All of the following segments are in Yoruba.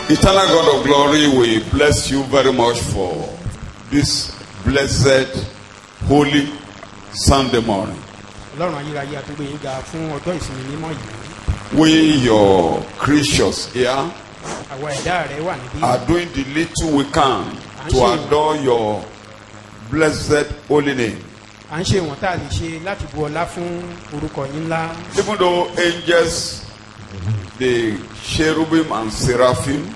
Eternal God of glory, we bless you very much for this blessed, holy Sunday morning. Ọlọ́run ayérayé àtúgbò yín ga fún ọjọ́ ìsinmi mímọ́ yìí. We, your creatures here, Àwa ẹ̀dá rẹ̀ wà níbí. are doing the little we can to adore your blessed holy name. À ń ṣe ìwọ̀n tá a lè ṣe láti bu ọlá fún orúkọ yín ńlá. Even though angels, the cherubim and seraphim,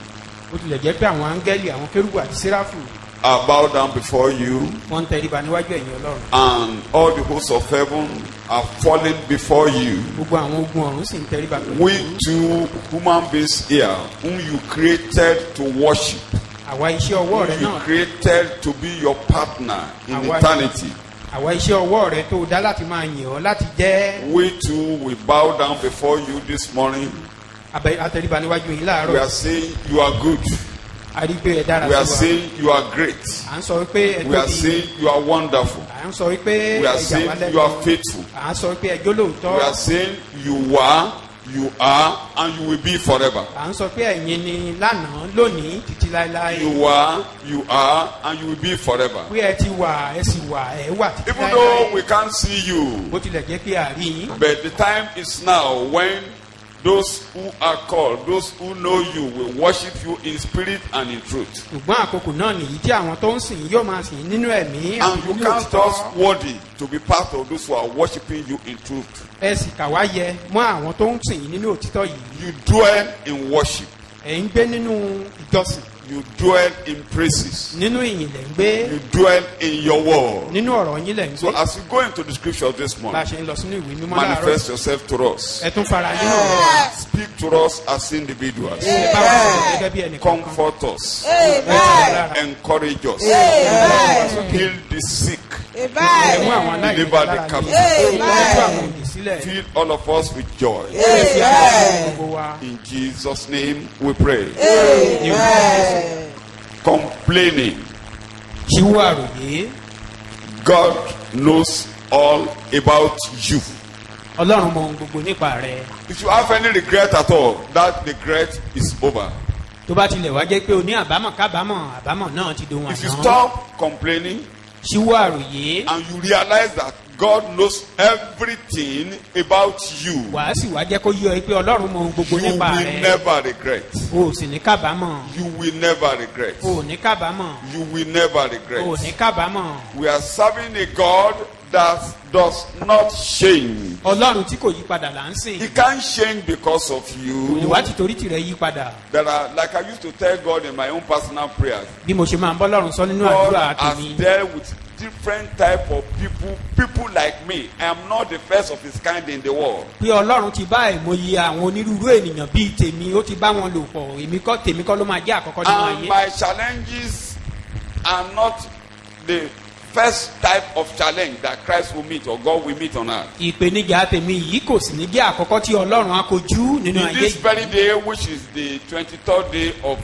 Ó tilẹ̀ jẹ́ pé àwọn áńgẹ́lì, àwọn kérúbù àti séráfù are bowed down before you, wọ́n ń tẹríba níwájú ẹ̀yin Ọlọ́run. and all the hosts of heaven are falling before you. Gbogbo àwọn ogun ọ̀run sì ń tẹríba pẹ̀lú. We two human beings here, whom you created to worship, Àwa iṣẹ́ ọwọ́ rẹ you náà. created to be your partner in eternity. Àwa iṣẹ́ ọwọ́ rẹ tó dá láti máa yìn ọ́ láti jẹ́. We too will bow down before you this morning. Àtẹríba níwájú yín We láàárọ̀. are saying you are good. A rí pé ẹ dára We are sí wa. saying you are great. À ń sọ wípé ẹ We are tóbi. saying you are wonderful. À ń sọ wípé We are ẹ jà wá saying lẹ́nu. you are faithful. À ń sọ wípé ẹ jólóòtọ́. We are saying you were, you are, and you will be forever. À ń sọ pé ẹ̀yin ni lánàá lónìí títí láéláé. You were, you are, and you will be forever. Pé ẹ ti wà ẹ sì wà ẹ wà títí Even though we láéláé. can't see you, Bó tilẹ̀ jẹ́ pé a rí yín. but the time is now when those who are called, those who know you, will worship you in spirit and in truth. Ṣùgbọ́n àkókò náà nìyí tí àwọn tó ń sìn yóò máa sìn nínú ẹ̀mí And àti you nínú count òtítọ́. us worthy to be part of those who are worshiping you in truth. Ẹ sì kà wá yẹ mọ́ àwọn tó ń sìn nínú òtítọ́ yìí. You dwell in worship. Ẹ̀ ń gbé nínú ìjọsìn. You dwell in praises. Nínú ìyìn lẹ̀ ń gbé. You dwell in your word. Nínú ọ̀rọ̀ yín lẹ̀ ń So gbé. as you go into the scripture this Bá a morning, ṣe ń lọ sínú ìwé mímọ́ láàárọ̀. manifest yourself to us. Ẹ tún fara nínú ọ̀rọ̀. Speak to us as individuals. Ẹ bá wa sọ̀rọ̀ gẹ́gẹ́ bí ẹnì kọ̀ọ̀kan. Comfort us. Ẹ tù wá lára. Encourage us. Heal the sick. Ẹ mú àwọn aláìní Deliver the lára ní. captive. Ẹ tú àwọn òdì sílẹ̀. Fill all of us with joy. Ẹ fi àwọn gbogbo wa. In Jesus' name we pray. Ní orúkọ Jésù. Complaining. Ṣíwọ́ àròyé. God knows all about you. Ọlọ́run mọ ohun gbogbo nípa rẹ̀. If you have any regret at all, that regret is over. Tó bá tilẹ̀ wá jẹ́ pé o ní àbámọ̀ kábàámọ̀, àbámọ̀ náà ti dohun If you àná. stop complaining Ṣíwọ́ àròyé. and you realize that God knows everything about you, Wàá sì wá jẹ́ kó yé ọ pé Ọlọ́run mọ ohun gbogbo you nípa will rẹ̀. never regret. O ò sì ní kábàámọ̀. You will never regret. O ò ní kábàámọ̀. You will never O ò regret. ní kábàámọ̀. We are serving a God that does not change. Ọlọ́run tí kò yí padà là ń sìn. He can't change because of Kò lè you. wá ti torí tìrẹ yí padà. There are, like I used to tell God in my own personal prayers, Bí mo ṣe máa ń bọ́ lọ́run sọ nínú God àdúrà has tèmi. dealt with different type of people like me. I am not the first of his kind in the world. Pé Ọlọ́run ti bá ìmọye àwọn onírúurú ènìyàn bíi tèmi, ó ti bá wọn lò pọ̀. Tèmi kọ́ ló máa jẹ́ àkọ́kọ́ nínú And ayé. my challenges are not the first type of challenge that Christ will meet or God will meet on earth. Ìpèníjà tèmi yìí kò sì ní jẹ́ àkọ́kọ́ tí Ọlọ́run á kojú nínú In ayé this yìí. very day, which is the 23rd day of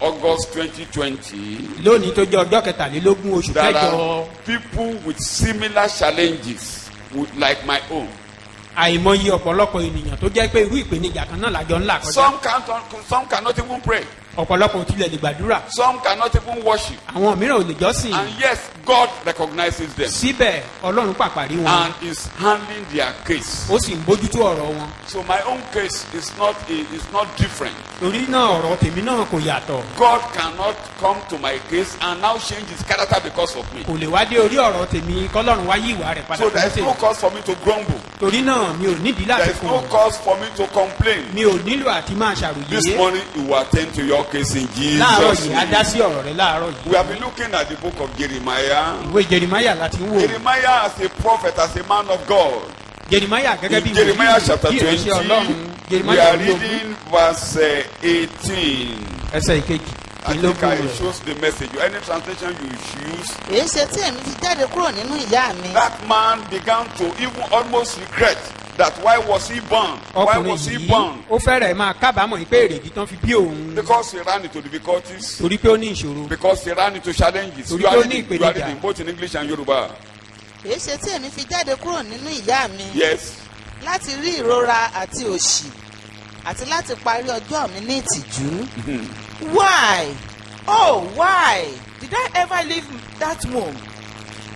August 2020, Lónìí tó jẹ́ ọjọ́ kẹtàlélógún oṣù there kẹjọ. are people with similar challenges like my own. Àìmọye ọ̀pọ̀lọpọ̀ ènìyàn tó jẹ́ pé irú ìpèníjà kan náà lájọ ńlá kọjá. Some cannot even pray. Ọ̀pọ̀lọpọ̀ ò tilẹ̀ lè gbàdúrà. Some cannot even worship. Àwọn mìíràn ò lè jọ́sìn. And yes, God recognizes them Síbẹ̀ Ọlọ́run pàpàrí wọn. and is handling their case. Ó sì ń bójútó ọ̀rọ̀ wọn. So my own case is not different. Torí náà ọ̀rọ̀ tèmi náà kò yàtọ̀. God cannot come to my case and now change his character because of me. Kò lè wá dé orí ọ̀rọ̀ tèmi kọ́lọ́run wá yí ìwà rẹ̀ padà So there is no fún cause for me to grumble. Torí náà mi ò nídìí láti There is no kùn. cause for me to complain. Mi ò nílò àti máa This ṣàròyé. morning you will attend to your case in Láàárọ̀ Jesus' yìí, a dá name. sí ọ̀rọ̀ rẹ̀ láàárọ̀ yìí. We have been looking at the book of Jeremiah. Ìwé Jeremáyà láti ń wò. Jeremiah as a prophet, as a man of God. Jeremáyà gẹ́gẹ́ bí In Jeremiah chapter bí 20, ìránṣẹ́ Ọlọ́run. we Jeremáyà are orí ogún, reading verse 18. ẹsẹ̀ ìkejì. I think Ìlógún I rẹ̀. chose the message. Any translation you use. èyí ṣe tí èmi ti jáde kúrò nínú ìyá mi. That man began to even almost regret that why was he born? Why Ọkùnrin was he yìí born? ó fẹ́rẹ̀ máa kábàámọ̀ pé èrèdí tán fi bí òun. Because he ran into difficulties. Torí pé ó ní ìṣòro. Because he ran into challenges. Torí You are pé ó ní reading, ìpèníjà. you are reading both in English and Yoruba. èyí ṣe tí èmi fi jáde kúrò nínú ìyá mi. Yes. láti rí ìrora àti òṣì àti láti parí ọjọ́ mi ní ìtìjú. Why? Oh, why did I ever leave that womb?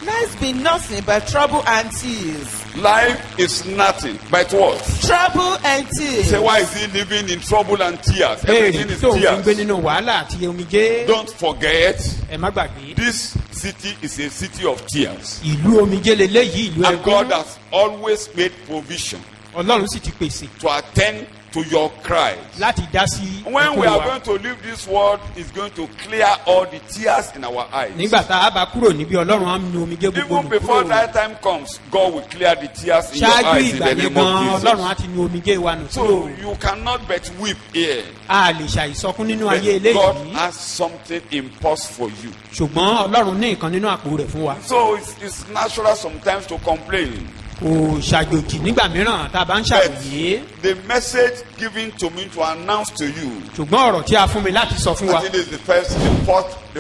Life's been nothing but trouble and tears. Life is nothing but what? Trouble and tears. Say, why is he living in trouble and tears? Béèrè Everything is tó ń gbé tears. nínú wàhálà àti omijé. Don't forget, Ẹ má gbàgbé. this city is a city of tears. Ìlú omijé leléyìí ìlú And God ẹkún. has always made provision Ọlọ́run sì ti pèsè to attend to your cries. láti dá sí When we ẹkún are wa. going to leave this world, it's going to clear all the tears in our eyes. Nígbà tá a bá kúrò níbi Ọlọ́run á nu omijé gbogbo Even nù before kúrò. that time comes, God will clear the tears in your Ṣáájú eyes in ìgbà the yẹn name gan of Ọlọ́run á Jesus. ti nu omijé wa nù So kúrò. you cannot but weep here. A lè ṣàìsọkún nínú But ayé God eléyìí. has something in purse for you. Ṣùgbọ́n Ọlọ́run ní nǹkan nínú àpò rẹ̀ fún wa. So it's natural sometimes to complain. Kò ṣàjòjì nígbà mìíràn tá a bá ń But ṣàròyé. the message given to me to announce to you, Ṣùgbọ́n ọ̀rọ̀ tí a fún mi láti sọ fún wa. I think it's the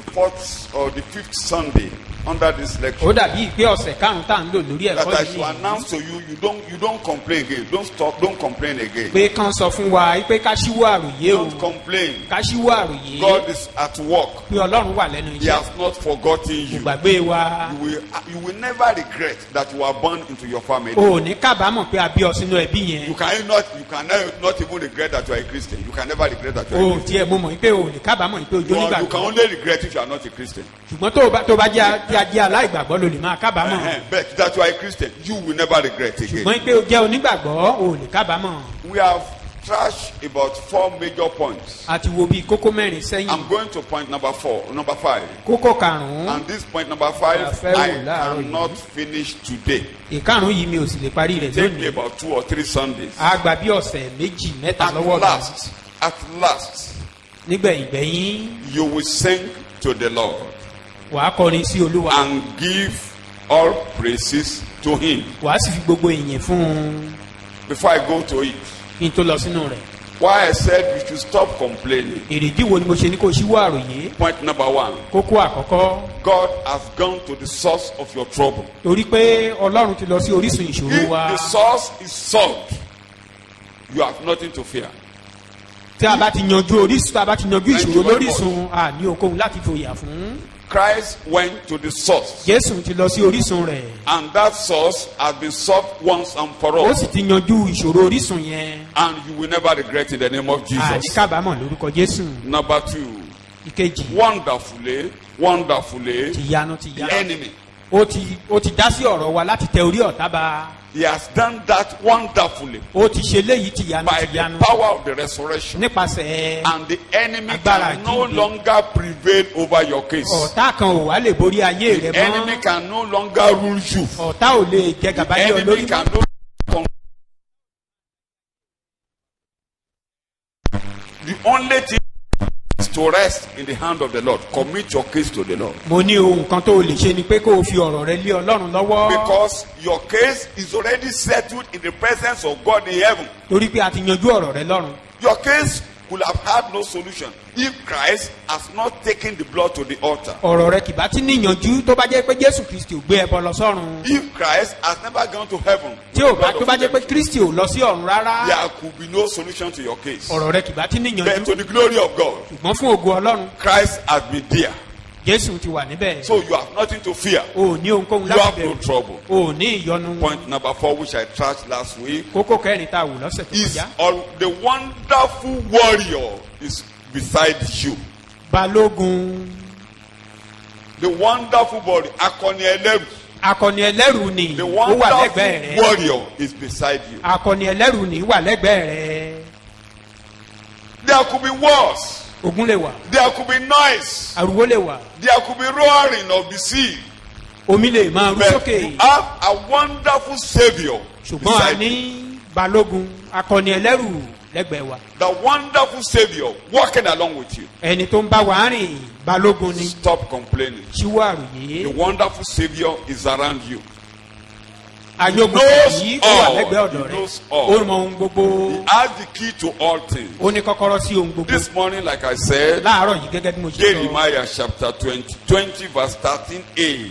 fourth or the fifth Sunday under this Ó lecture, dàbí pé ọ̀sẹ̀ karùn-ún tá à ń lò lórí that ẹ̀kọ́ I should yìí. announce to you, you don't complain again. Don't complain again. Pé kán sọ fún wa pé ká ṣíwọ́ àròyé o. Don't complain. Ká ṣíwọ́ àròyé. God is at work. Pé Ọlọ́run wà lẹ́nu He iṣẹ́. has not forgotten Kò you. gbàgbé wa. You will never regret that you are born into your family. O ò ní kábàámọ̀ pé a bí ọ sínú ẹbí yẹn. You can not even regret that you are a Christian. You can never regret that you are a O Christian. tiẹ̀ mo mọ̀ pé o ò ní kábàámọ̀ pé o jó You can nígbàgbọ́. only regret if you are not a Christian. Ṣùgbọ́n tó bá jẹ́ aláìgbàgbọ́ ló lè máa kábàámọ̀. But that you are a Christian, you will never regret again. Ṣùgbọ́n pé o jẹ́ onígbàgbọ́ o ò ní kábàámọ̀. We have trashed about 4 major points. A ti wo bíi kókó mẹ́rin sẹ́yìn. I'm going to point number 5. Kókó karùn-ún. And this point number 5, Fẹ́ I wò láàárọ̀ yìí. cannot finish today. Ìkarùn-ún yìí mi ò sì lè parí rẹ̀ Take me lónìí. about 2 or 3 Sundays. A gba bí ọ̀sẹ̀ méjì mẹ́ta At lọ́wọ́ mi. last, Nígbẹ̀yìngbẹ̀yìn you will sing to the Lord wàá kọrin sí Olúwa. and give all praises to Him. Wàá sì fi gbogbo ìyìn fún un Before I go to it, kí n tó lọ sínú rẹ̀. why I said we should stop complaining. Èrèdí wo ni mo ṣe ní kó o ṣíwọ́ àròyé? Point number 1. Kókó àkọ́kọ́. God has gone to the source of your trouble. Torí pé Ọlọ́run ti lọ sí orísun ìṣòro If wa. the source is solved, you have nothing to fear. Tí a bá ti yanjú orísun, tá a bá ti yanjú ìṣòro lórísun, a ní okòwò láti fòyà fún. Christ went to the source, Jésù ti lọ sí orísun rẹ̀. and that source has been solved once and for Ó all. sì ti yanjú ìṣòro orísun yẹn. And you will never regret in the name of Àní Jesus. kábàámọ̀ lórúkọ Jésù. Number 2, Ìkejì. wonderfully, Tìyanu the tìyanu. enemy, Ó ti dá sí ọ̀rọ̀ wa láti tẹ orí ọ̀tá ba. he has done that wonderfully Ó ti ṣe léyìí tìyanu by the tìyanu. power of the resurrection. Nípasẹ̀ And the enemy Agbára can no àjíǹde. longer prevail over your case. ọ̀tá kan ò wá lè borí ayé rẹ̀ The enemy mọ́. can no longer rule you. Ọ̀tá ò lè jẹ gàba lé ọ Enemy lórí can mọ́. no The only thing is to rest in the hand of the Lord. Commit your case to the Lord. Mo ní ohun kan tó o lè ṣe ni pé kó o fi ọ̀rọ̀ rẹ lé Ọlọ́run lọ́wọ́. Because your case is already settled in the presence of God in heaven. Torí pé a ti yanjú ọ̀rọ̀ rẹ lọ́run. Your case could have had no solution if Christ has not taken the blood to the altar. Ọ̀rọ̀ rẹ kì bá ti níyanjú tó bá jẹ́ pé Jésù Kristi ò gbé ẹbọ lọ sọ́run. If Christ has never gone to heaven, Tí ò bá tó bá jẹ́ pé Kristi ò lọ sí ọ̀run rárá. there could be no solution to your case. Ọ̀rọ̀ rẹ kì bá ti But níyanjú. to the glory of God, Ṣùgbọ́n fún ògo Ọlọ́run, Christ has been there. Jésù ti wà níbẹ̀. So you have nothing to fear. O ò ní ohunkóhun You láti have no bẹ̀rù. trouble. O ò ní ìyọnu. Point number 4, which I trashed last week, Kókó kẹrin tá a wò lọ́sẹ̀ tó is kọjá. the wonderful warrior is beside you. Balógun. The wonderful warrior, Akoni Eleru. Akọni ẹlẹ́rù ni The ó wà lẹ́gbẹ̀ẹ́ wonderful rẹ̀. warrior is beside you. Akọni ẹlẹ́rù ni wà lẹ́gbẹ̀ẹ́ rẹ̀. There could be wars. Ogun lè wà. There could be noise. Àrùwó lè wà. There could be roaring of the sea. Omi lè máa rú But sókè. you have a wonderful savior Ṣùgbọ́n a beside you. ní balógun akọni ẹlẹ́rù lẹ́gbẹ̀ẹ́ wa. The wonderful savior walking along with you. Ẹni tó ń bá wa rìn balógun ni. Stop complaining. Ṣíwọ́ The àròyé. wonderful savior is around you. Àyọ̀gbọ̀n knows yìí ó wà all. lẹ́gbẹ̀ẹ́ ọ̀dọ̀ He rẹ̀. knows all. Ó mọ ohun gbogbo. He has the key to all things. Ó ní kọ́kọ́rọ́ sí ohun gbogbo. This morning, like I said, Láàárọ̀ yìí gẹ́gẹ́ bí mo ṣe sọ. Jeremiah chapter 20 verse 13a.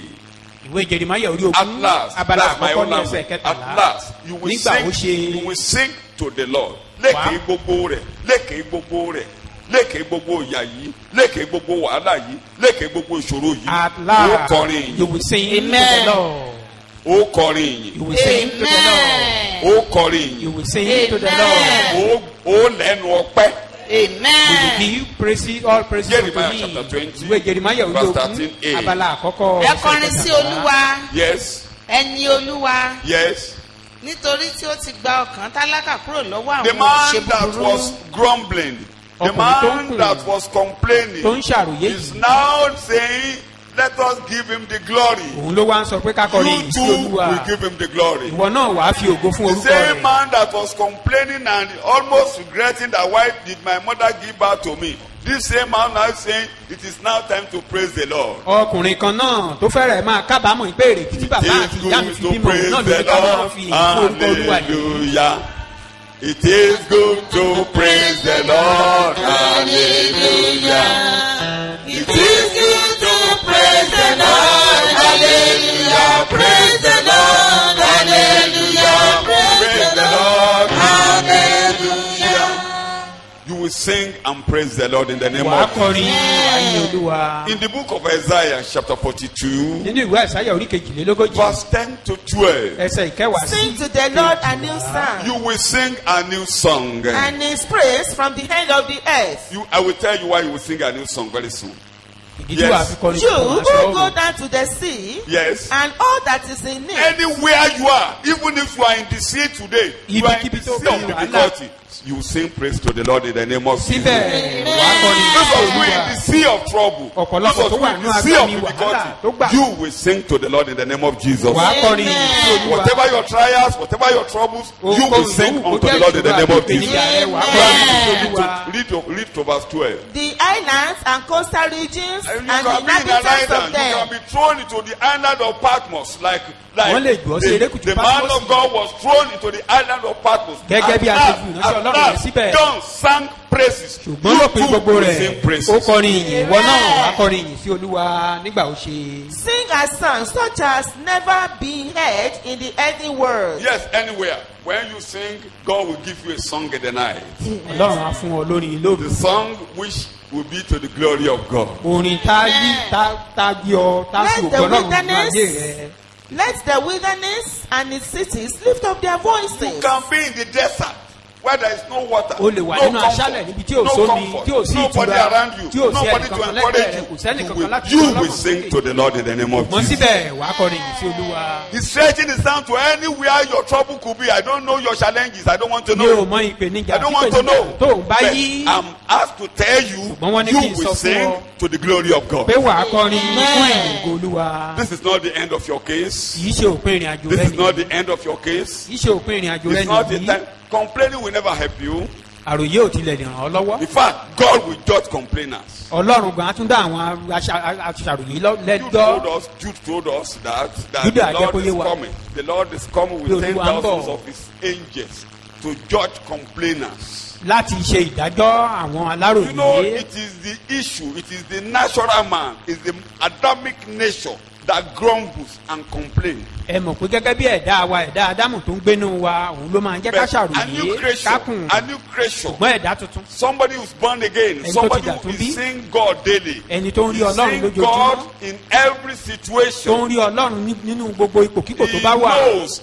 ìwé Jeremáyà orí At ogún last, abala that's my àkọ́kọ́ own ní ẹsẹ̀ language. kẹtàlá At last, you will nígbà ó sing ṣe to the Lord. Lékè gbogbo rẹ̀, lékè gbogbo rẹ̀, lékè gbogbo ìyà yìí, lékè gbogbo wàhálà yìí, lékè gbogbo ìṣòro yìí. at Ó last kọrin you yìí, will sing to Amen. the Lord. ó kọrin yìí, You will sing to the Lord. ó kọrin You yìí, will sing to the Amen. Lord. ó lẹ́nu ọpẹ́. We will Amen. give praises, all praises unto Jeremiah Him. chapter 20, Ìwé Jeremáyà orí verse ogún 13a. abala àkọ́kọ́ Ẹ ẹsẹ̀ kọrin sí kẹtàlá. Olúwa, Yes, ẹni Olúwa, yes. nítorí tí ó ti gba ọkàn tálákà kúrò lọ́wọ́ The àwọn man òṣè that búburú. was grumbling, the Ọkùnrin tó ń man kùn, that was complaining, tó ń ṣàròyé is yìí. now saying, let us give him the glory. Òun ló wá ń sọ pé ká kọrin You yìí sí too Olúwa. will give him the glory. Ìwọ náà wàá fi ògo fún The orúkọ same rẹ̀. man that was complaining and almost regretting that why did my mother give birth to me? This same man now saying it is now time to praise the Lord. Ọkùnrin kan náà tó fẹ́rẹ̀ máa kábàámọ̀ ìbéèrè tí bàbá àti It ìyá mi is fi good to bímọ òun praise náà ló the ní ká máa Lord. fi èyí fún orúkọ Olúwa yìí. Hallelujah. It is good to praise the Lord. Hallelujah. It is good to praise the Lord. Hallelujah. Praise the Lord. Hallelujah. Praise the Lord. Hallelujah. You will sing and praise the Lord in the name Wàá of kọrin ayé Olúwa. In the book of Isaiah chapter 42, Nínú ìwé Àìsáyà orí kejìlélógójì verse 10 to 12, ẹsẹ̀ ìkẹwàá Sing sí to the Lord a new song, you will sing a new song. and His praise from the end of the earth. I will tell you why you will sing a new song very soon. ìdí tí wàá fi kọrin You fún who go àṣọ down to the sea, Yes. and all that is in it. Anywhere you are, even if you are in the sea today, you are in the Ibikíbi tó sea bá of wà difficulty, you will sing praise to the Lord in the name of Jesus. síbẹ̀ wàá kọrin Those fún of you in Olúwa. the sea of trouble, Ọ̀pọ̀lọpọ̀ those tó of you wà in nínú the sea of agbami wàhálà tó gbà. difficulty, you will sing to the Lord in the name of Jesus. Wàá kọrin sí Olúwa. Whatever your trials, whatever your troubles, you will Ohunkóhun sing yòówù kó unto jẹ́ the Lord in the name of ìṣòro àti Jesus. ìpèníjà rẹ, wàá kọrin sí Olúwa. Read to verse 12. The islands and coastal regions And you and the can be in an inhabitants island, of you them. can be thrown into the island of Patmos, like Wọ́n lè jù ọ́ sí erékùṣù the man Patmos. of God was thrown into the island of Patmos. Gẹ́gẹ́ bí a ṣe fi ìránṣẹ́ At Ọlọ́run last, rẹ̀ síbẹ̀. John sang praises. ṣùgbọ́n lópin gbogbo will rẹ̀ sing praises. ó kọrin ìyìn ìwọ náà wàá kọrin ìyìn sí Olúwa nígbà ó ṣe. Sing a song such as never been heard in the earthly world. Yes, anywhere. When you sing, God will give you a song in the night. Ọlọ́run á fún ọ lórí lóru. The song which will be to the glory of God. Orin tá yí tá gbé ọ tá sì Let the ògbọ́n náà nínú wilderness- ayé rẹ. Let the wilderness and its cities lift up their You voices. can be in the desert where there is no water, O lè wà no nínú comfort, aṣálẹ̀ níbi tí ò no sómi comfort, tí ò sí nobody ìtura around you, tí ò sí nobody ẹnì to kankan encourage lẹ́gbẹ̀ẹ́ rẹ kò sẹ́nì you. kankan láti You ràn will lọ́wọ́ sing sókè. to the Lord in the name of Ṣùgbọ́n Jesus. síbẹ̀ wàá kọrin ìyìn sí Olúwa. He's stretching his hand to anywhere your trouble could be. I don't know your challenges. I don't want to Mi ò know. mọ ìpèníjà I don't want to know. tó ń bá But yí I'm asked to tell you, Ṣùgbọ́n wọ́n ní you kí n will sọ fún sing ọ. to the glory of God. pé wàá kọrin fún ìyìn Olúwa. This is not the end of your case. Kì í ṣe òpin ìrìn àjò This rẹ is not nìyí. the end of your case. Kì í ṣe òpin ìrìn àjò rẹ It's not the nìyí. time. Complaining will never help you. Àròyé ò tilẹ̀ ràn ọ́ lọ́wọ́. In fact, God will judge complainers. Ọlọ́run gan-an tún dá àwọn aṣàròyé Jude told us that Jude the Lord àjẹkóyé is wa. coming. The Lord is coming Bí with Olúwa ń 10,000s bọ̀. of his angels to judge complainers. láti ṣe ìdájọ́ àwọn You know, aláròyé. it is the issue, it is the natural man, it's the Adamic nature that grumbles and complains. Ẹ mọ̀ pé gẹ́gẹ́ bí ẹ̀dá wa ẹ̀dá Ádámù tó ń gbénú wa òun ló máa ń jẹ́ ká But a new ṣàròyé creation, kákùn a new creation, ṣùgbọ́n ẹ̀dá tuntun. somebody who's born again, Ẹni tó somebody ti dà who tún bí. is seeing God daily, Ẹni tó ń rí He's Ọlọ́run seeing lójoojúmọ́. God in every Tó situation. ń rí Ọlọ́run nínú gbogbo ipòkípò tó He bá wà. knows,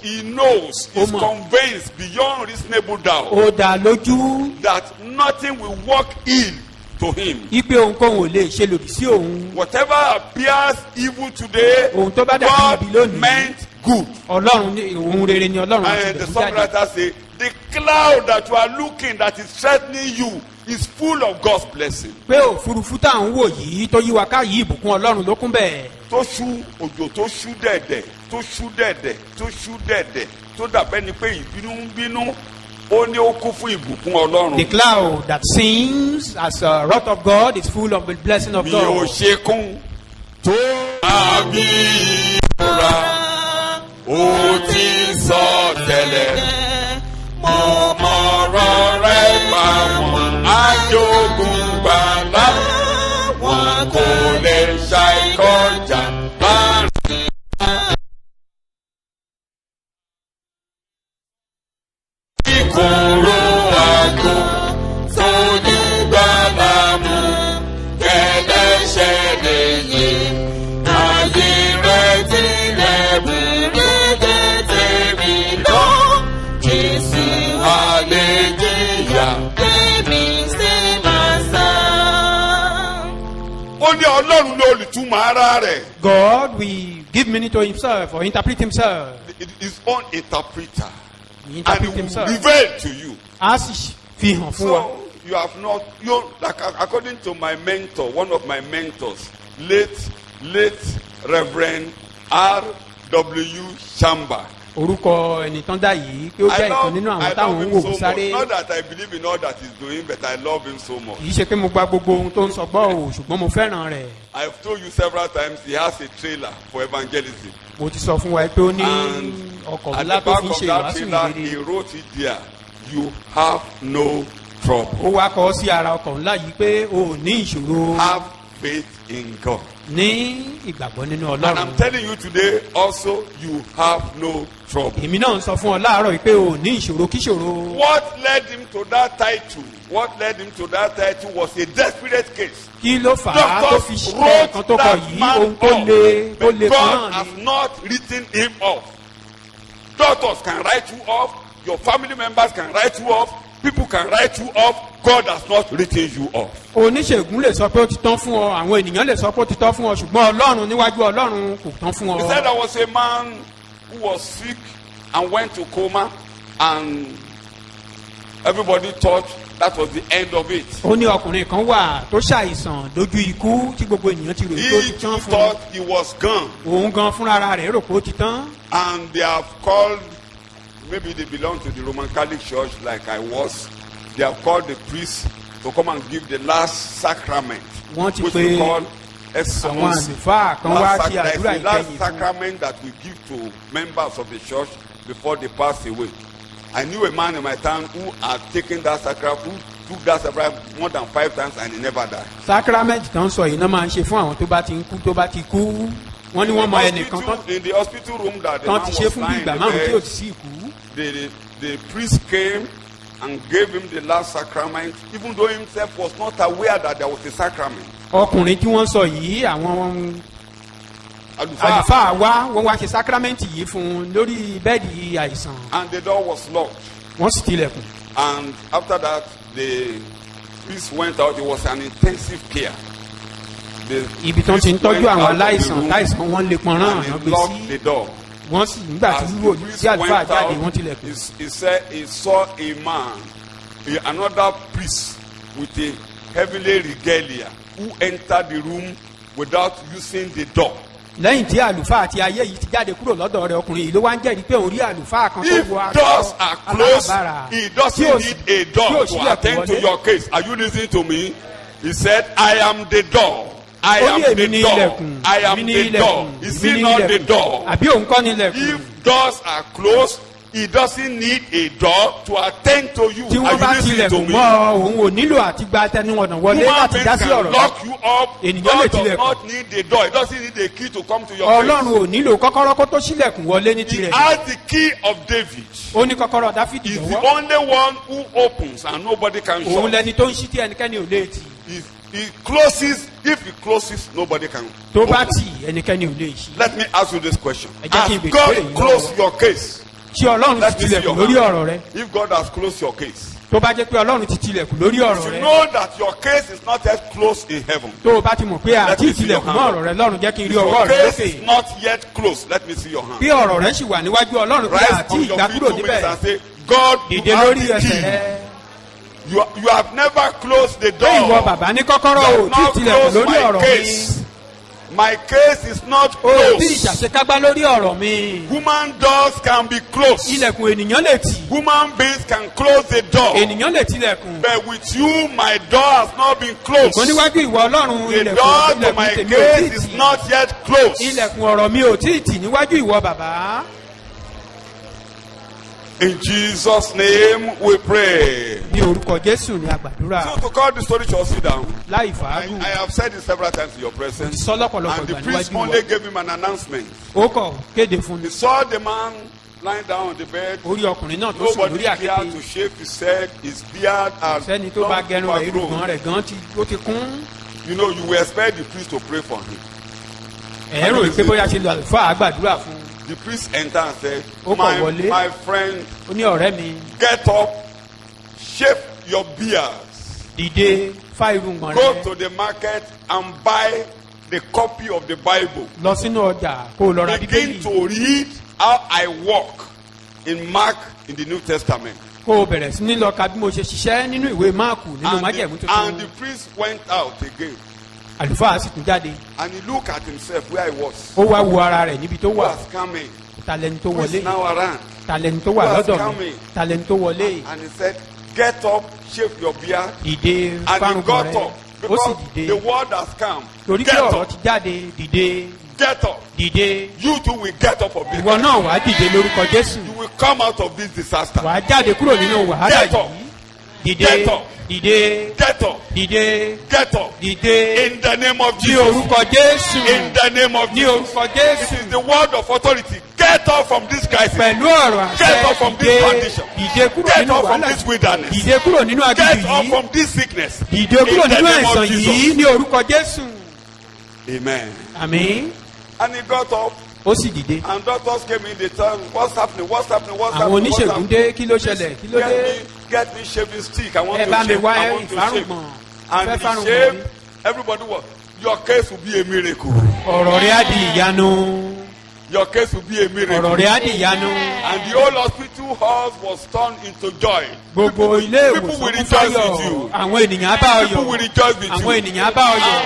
Ó is mọ̀. convinced beyond reasonable doubt Ó dá lójú that nothing will work ill to him. ipe ohunkóhun ò lè ṣe lòdì sí òun. Whatever appears evil today, Ohun tó bá dàbí ibi God lónìí. meant good. Ọlọ́run ní ohun rere ni Ọlọ́run àti And the ìbẹ̀rù jáde. songwriter say, the cloud that you are looking that is threatening you is full of God's blessing. Pé òfurufú tá à ń wò yìí tó yí wa ká yìí ìbùkún Ọlọ́run ló kún bẹ́ẹ̀. Tó ṣú òjò tó ṣú dẹ̀dẹ̀ tó ṣú dẹ̀dẹ̀ tó ṣú dẹ̀dẹ̀ tó dàbẹ́ ni pé ìbínú ń bínú ó ní ó kún fún ìbùkún Ọlọ́run. The cloud that sings as a wrath of God is full of the blessing of Mi ò God. ṣe kún tó àbí ìrora ó ti sọ tẹ́lẹ̀. Mo mọ̀rọ̀ rẹ̀ pa wọn ajogun gbàlà wọn kò lè ṣàìkọjà láàrin ó ní ọlọ́run ní olùtúmọ̀ ara rẹ̀. God will give meaning to himself or interpret himself. His own interpreter. He And he interpret will himself. reveal to you. A sì fi hàn fún wa. So you have not, like according to my mentor, one of my mentors, late Reverend R.W. Shamba. Orúkọ ẹnìtàn dá yìí pé ó jẹ́ ìkan nínú àwọn I táwọn love ń him wò so much. sáré. Not that I believe in all that he's doing, but I love him so much. Kì í ṣe pé mo gba gbogbo ohun tó ń sọ gbọ́ o ṣùgbọ́n mo fẹ́ràn rẹ̀. I've told you several times he has a trailer for evangelism. Mo ti sọ fún wa pé ó ní And ọkọ̀ at ńlá the tó back fi ń of ṣe that ìwàásù trailer, he ìrere. wrote it there. You have no trouble. Ó wá kọ sí ara ọkọ̀ ńlá yìí pé o ò ní ìṣòro Have faith in God. ní ìgbàgbọ́ nínú And I'm Ọlọ́run. telling you today also, you have no trouble. Èmi náà ń sọ fún ọ láàárọ̀ yìí pé o ò ní ìṣòro kíṣòro. What led him to that title? What led him to that title was a desperate case. Kí ló fà á tó fi Doctors ṣe wrote nǹkan tó kọ that yìí man ohun tó le off, tó le but kan God náà has ni. not written him off. Doctors can write you off. Your family members can write you off. People can write you off. God has not written you off. Oníṣègùn lè sọ pé ó ti tán fún ọ àwọn ènìyàn lè sọ pé ó ti tán fún ọ ṣùgbọ́n Ọlọ́run níwájú Ọlọ́run kò tán fún He said ọ. there was a man who was sick and went to coma, and everybody thought that was the end of it. Ó ní ọkùnrin kan wà tó ṣàìsàn dojú ikú tí gbogbo ènìyàn ti rò pé ó ti He tán fún un. thought he was gone, Òun gan fúnra rẹ̀ rò pé ó ti tán. and they have called, maybe they belong to the Roman Catholic Church like I was. They have called the priest to come and give the last sacrament, Wọ́n ti which pe we call àwọn exorcism. àlùfáà kan wá ṣe àdúrà The last ìkẹyìn fún. sacrament that we give to members of the church before they pass away. I knew a man in my town who had taken that sacrament, who took that sacrament more than 5 times and he never died. Sacrament tó ń sọ yìí náà máa ń ṣe fún àwọn tó bá ti ń kú tó bá ti kú. Wọ́n ní wọ́n mọ ẹnìkan tán In the hospital room that the tán man ti ṣe was fún bí lying in ìgbà the márùn tí ò bed, ti sí ìkú. the priest came and gave him the last sacrament, even though himself was not aware that there was a sacrament. Ọkùnrin tí wọ́n sọ yìí àwọn Àlùfáà. àlùfáà wá wọ́n wá ṣe sacrament yìí fún un lórí bẹ́ẹ̀dì àìsàn. And the door was locked. Wọ́n sì tilẹ̀kùn. And after that, the priest went out. It was an intensive care. The Ibi tán ti ń priest tọ́jú went àwọn out of the aláìsàn room táìsàn wọn lè pọnrán and àná he gbé locked sí. the door. Wọ́n sì nígbà As tí the wò priest tí àlùfáà went jáde out, wọ́n tilẹ̀kùn. he said he saw a man, another priest with a heavenly regalia, who entered the room without using the door. Lẹ́yìn tí àlùfáà àti ayé yìí ti jáde kúrò lọ́dọ̀ rẹ̀ ọkùnrin yìí ló wá ń jẹ́rìí pé òun rí àlùfáà kan tó If wọ doors aṣọ are closed, alábàárà he tí ò doesn't sí- need a tí ò door to sílẹ̀kùn attend to wọlé. your case. Are you listening to me? He said, I am the door. I Ó am ní èmi the ní door. ilẹ̀kùn I am èmi ní the door. ilẹ̀kùn Is èmi he ní not the ilẹ̀kùn door? àbí òun kọ́ ní ilẹ̀kùn. If doors are closed, he doesn't need a door to attend to you. Tí wọ́n bá Are you listening to tilẹ̀kùn me? mọ́ òun ò nílò àti gba tẹnumọ̀nà wọlé Human láti beings dá sí can ọ̀rọ̀ náà. lock you up. Ènìyàn lè God does tilẹ̀kùn. not need a door. He doesn't need a key to come to your Ọlọ́run place. ò nílò kọ́kọ́rọ́ kó tó sílẹ̀kùn wọlé ní He tirẹ̀. has the key of David. Ó ní kọ́kọ́rọ́ Dáfídì He's the lọ́wọ́. only one who opens and nobody can Òun shut. lẹni tó ń ṣí tí ẹnikẹ́ni ò lè tì. He closes. If he closes, nobody can. Tó bá open. tì ẹnikẹ́ni ò lè ṣí. Let me ask you this question. Ẹ jẹ́ kí n Has béèrè God ìbéèrè yìí closed lọ́wọ́. your case? Tí Ọlọ́run Let ti me see tilẹ̀kùn your lórí hand. ọ̀rọ̀ rẹ. If God has closed your case, Tó bá jẹ́ pé Ọlọ́run ti tilẹ̀kùn lórí ọ̀rọ̀ you rẹ. know that your case is not yet closed in heaven. Tó o bá ti mọ̀ pé Let àti me see your ìtilẹ̀kùn hand. mọ́ ọ̀rọ̀ rẹ lọ́run jẹ́ kí n If rí ọwọ́ your rẹ case lókè. is not yet closed, let me see your hand. Bí ọ̀rọ̀ rẹ sì wà níwájú Ọlọ́run pé Rise àti on your ìgbà feet kúrò 2 minutes níbẹ̀. and say, God, you Dìde have lórí the ẹsẹ̀ key. rẹ. You have never closed the door. Pé ìwọ bàbá ní kọ́kọ́rọ́ You ò have tí not tilẹ̀kùn closed lórí my ọ̀rọ̀ mi. case. My case is not O ò tí closed. ìṣàṣekágbá lórí ọ̀rọ̀ mi. Human doors can be closed. Ilẹ̀kùn ènìyàn lè tì. Human beings can close the door. Ènìyàn lè tilẹ̀kùn. But with you, my door has not been closed. Ṣùgbọ́n níwájú ìwọ Ọlọ́run The ilẹ̀kùn door to my tèmi ò tí case ì is tì. not yet closed. Ilẹ̀kùn ọ̀rọ̀ mi ò tí ì tì níwájú ìwọ bàbá. In Jesus' name we pray. Ní orúkọ Jésù ni a gbàdúrà. So to cut the story short, sit down. Láì I fàágùn. have said it several times in your presence. Sọ lọ́pọ̀lọpọ̀ And the ìgbà priest níwájú only wa. gave him an announcement. Ó kọ̀ kéde fún He mi. saw the man lying down on the bed. Orí ọkùnrin náà tó sùn Nobody lórí cared àkéte. to shave his head. His beard had Sẹ́ni tó bá gẹrun rẹ̀ irùngbọ̀n overgrown. rẹ̀ gan ó ti kún. You know, you will expect the priest to pray for him. Ẹ̀rọ ìpé bóyá ṣe lọ àlùfáà gbàdúrà fún un. The priest entered and said, Ó kọ̀ wọlé. my friend, Ó ní ọ̀rẹ́ mi. get up, shave your beard. dìde fá irùngbọ̀n Go rẹ to the market and buy the copy of the Bible. lọ sínú ọjà kó o lọ ra Begin bíbélì to read how I walk in Mark in the New Testament. kó o bẹ̀rẹ̀ sí ní lọ ka bí mo ṣe ṣiṣẹ́ nínú ìwé máàkù nínú májẹ̀mú And tuntun the priest went out again àlùfáà sì tún jáde and he looked at himself where he was. ó wá wo ara rẹ̀ níbi tó Who wà has come in? talẹ́ni tó Who is wọlé now around? talẹ́ni tó wà Who has lọ́dọ̀ come mi in? talẹ́ni tó wọlé And he said, get up, shave your beard. dìde And he fárùngbọ̀n got rẹ up ó sì because dìde the word has come. torí Get pé ọ̀rọ̀ up, ti jáde dìde get up. dìde You too will get up of this. ìwọ náà wàá dìde lórúkọ Jésù You will come out of this disaster. wàá jáde kúrò nínú wàhálà Get up. yìí dìde Get up. dìde Get up, dìde get up. dìde In the name of ní Jesus. orúkọ Jésù In the name of ní Jesus. orúkọ It Jésù is the word of authority. Get up from this crisis. pẹ̀lú ọ̀rọ̀ Get up from àṣẹ this dìde condition. dìde kúrò Get nínú up from wàhálà this wilderness. dìde kúrò nínú Get agbègbè up yìí from this sickness. dìde kúrò In the nínú name of àìsàn Jesus. yìí ní orúkọ Jésù Amen. àmín And he got up, ó sì dìde and doctors came in. They told him, "What's happening? What's happening? What's àwọn happening? What's oníṣègùn happening? dé kí ló ṣẹlẹ̀ kí ló dé Get me shaving stick. I want ẹ to bá mi shave. wá I want to shave." ìfárùngbọ̀n And fẹ́ he fárùngbọ̀n shaved. mi Everybody was. Your case will be a miracle. ọ̀rọ̀ rẹ̀ á di ìyanu Your case will be a miracle. ọ̀rọ̀ rẹ̀ á di ìyanu And the whole hospital halls was turned into joy. gbogbo ilé People will ìwòsàn kún rejoice fáyọ̀ with you. àwọn ènìyàn á bá ọ People will yọ̀ rejoice with àwọn you. ènìyàn á bá ọ yọ̀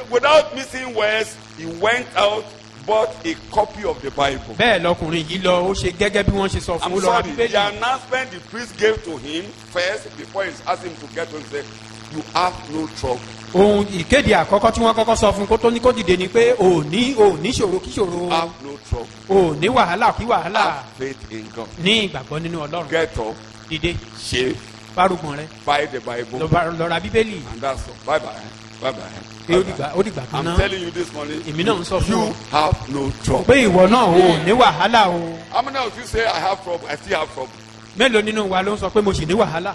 Without missing words, he went out, bought a copy of the Bible. bẹ́ẹ̀ lọkùnrin yìí lọ ó ṣe gẹ́gẹ́ bí wọ́n ṣe sọ fún I'm un lọ sorry, bíbélì the announcement the priest gave to him first before he asked him to get on said, "You have no trouble." ohun ìkéde àkọ́kọ́ tí wọ́n kọ́kọ́ sọ fún un kó tó ní kó dìde ni pé ò ní ṣòro kí ṣòro Have no trouble. ò ní wàhálà kí wàhálà Have faith in God. ní ìgbàgbọ́ nínú Ọlọ́run Get up, dìde shave, fárùgbọ̀n rẹ buy the Bible, lọ ra bíbélì and that's all. Bye bye. Bye bye. pé ó dìgbà kan I'm náà telling you this morning, èmi náà ń sọ fún ọ you have no trouble. pé ìwọ náà ò ní wàhálà o How many of you say I have trouble? I still have trouble. mélòó nínú wa ló ń sọ pé mo sì ní wàhálà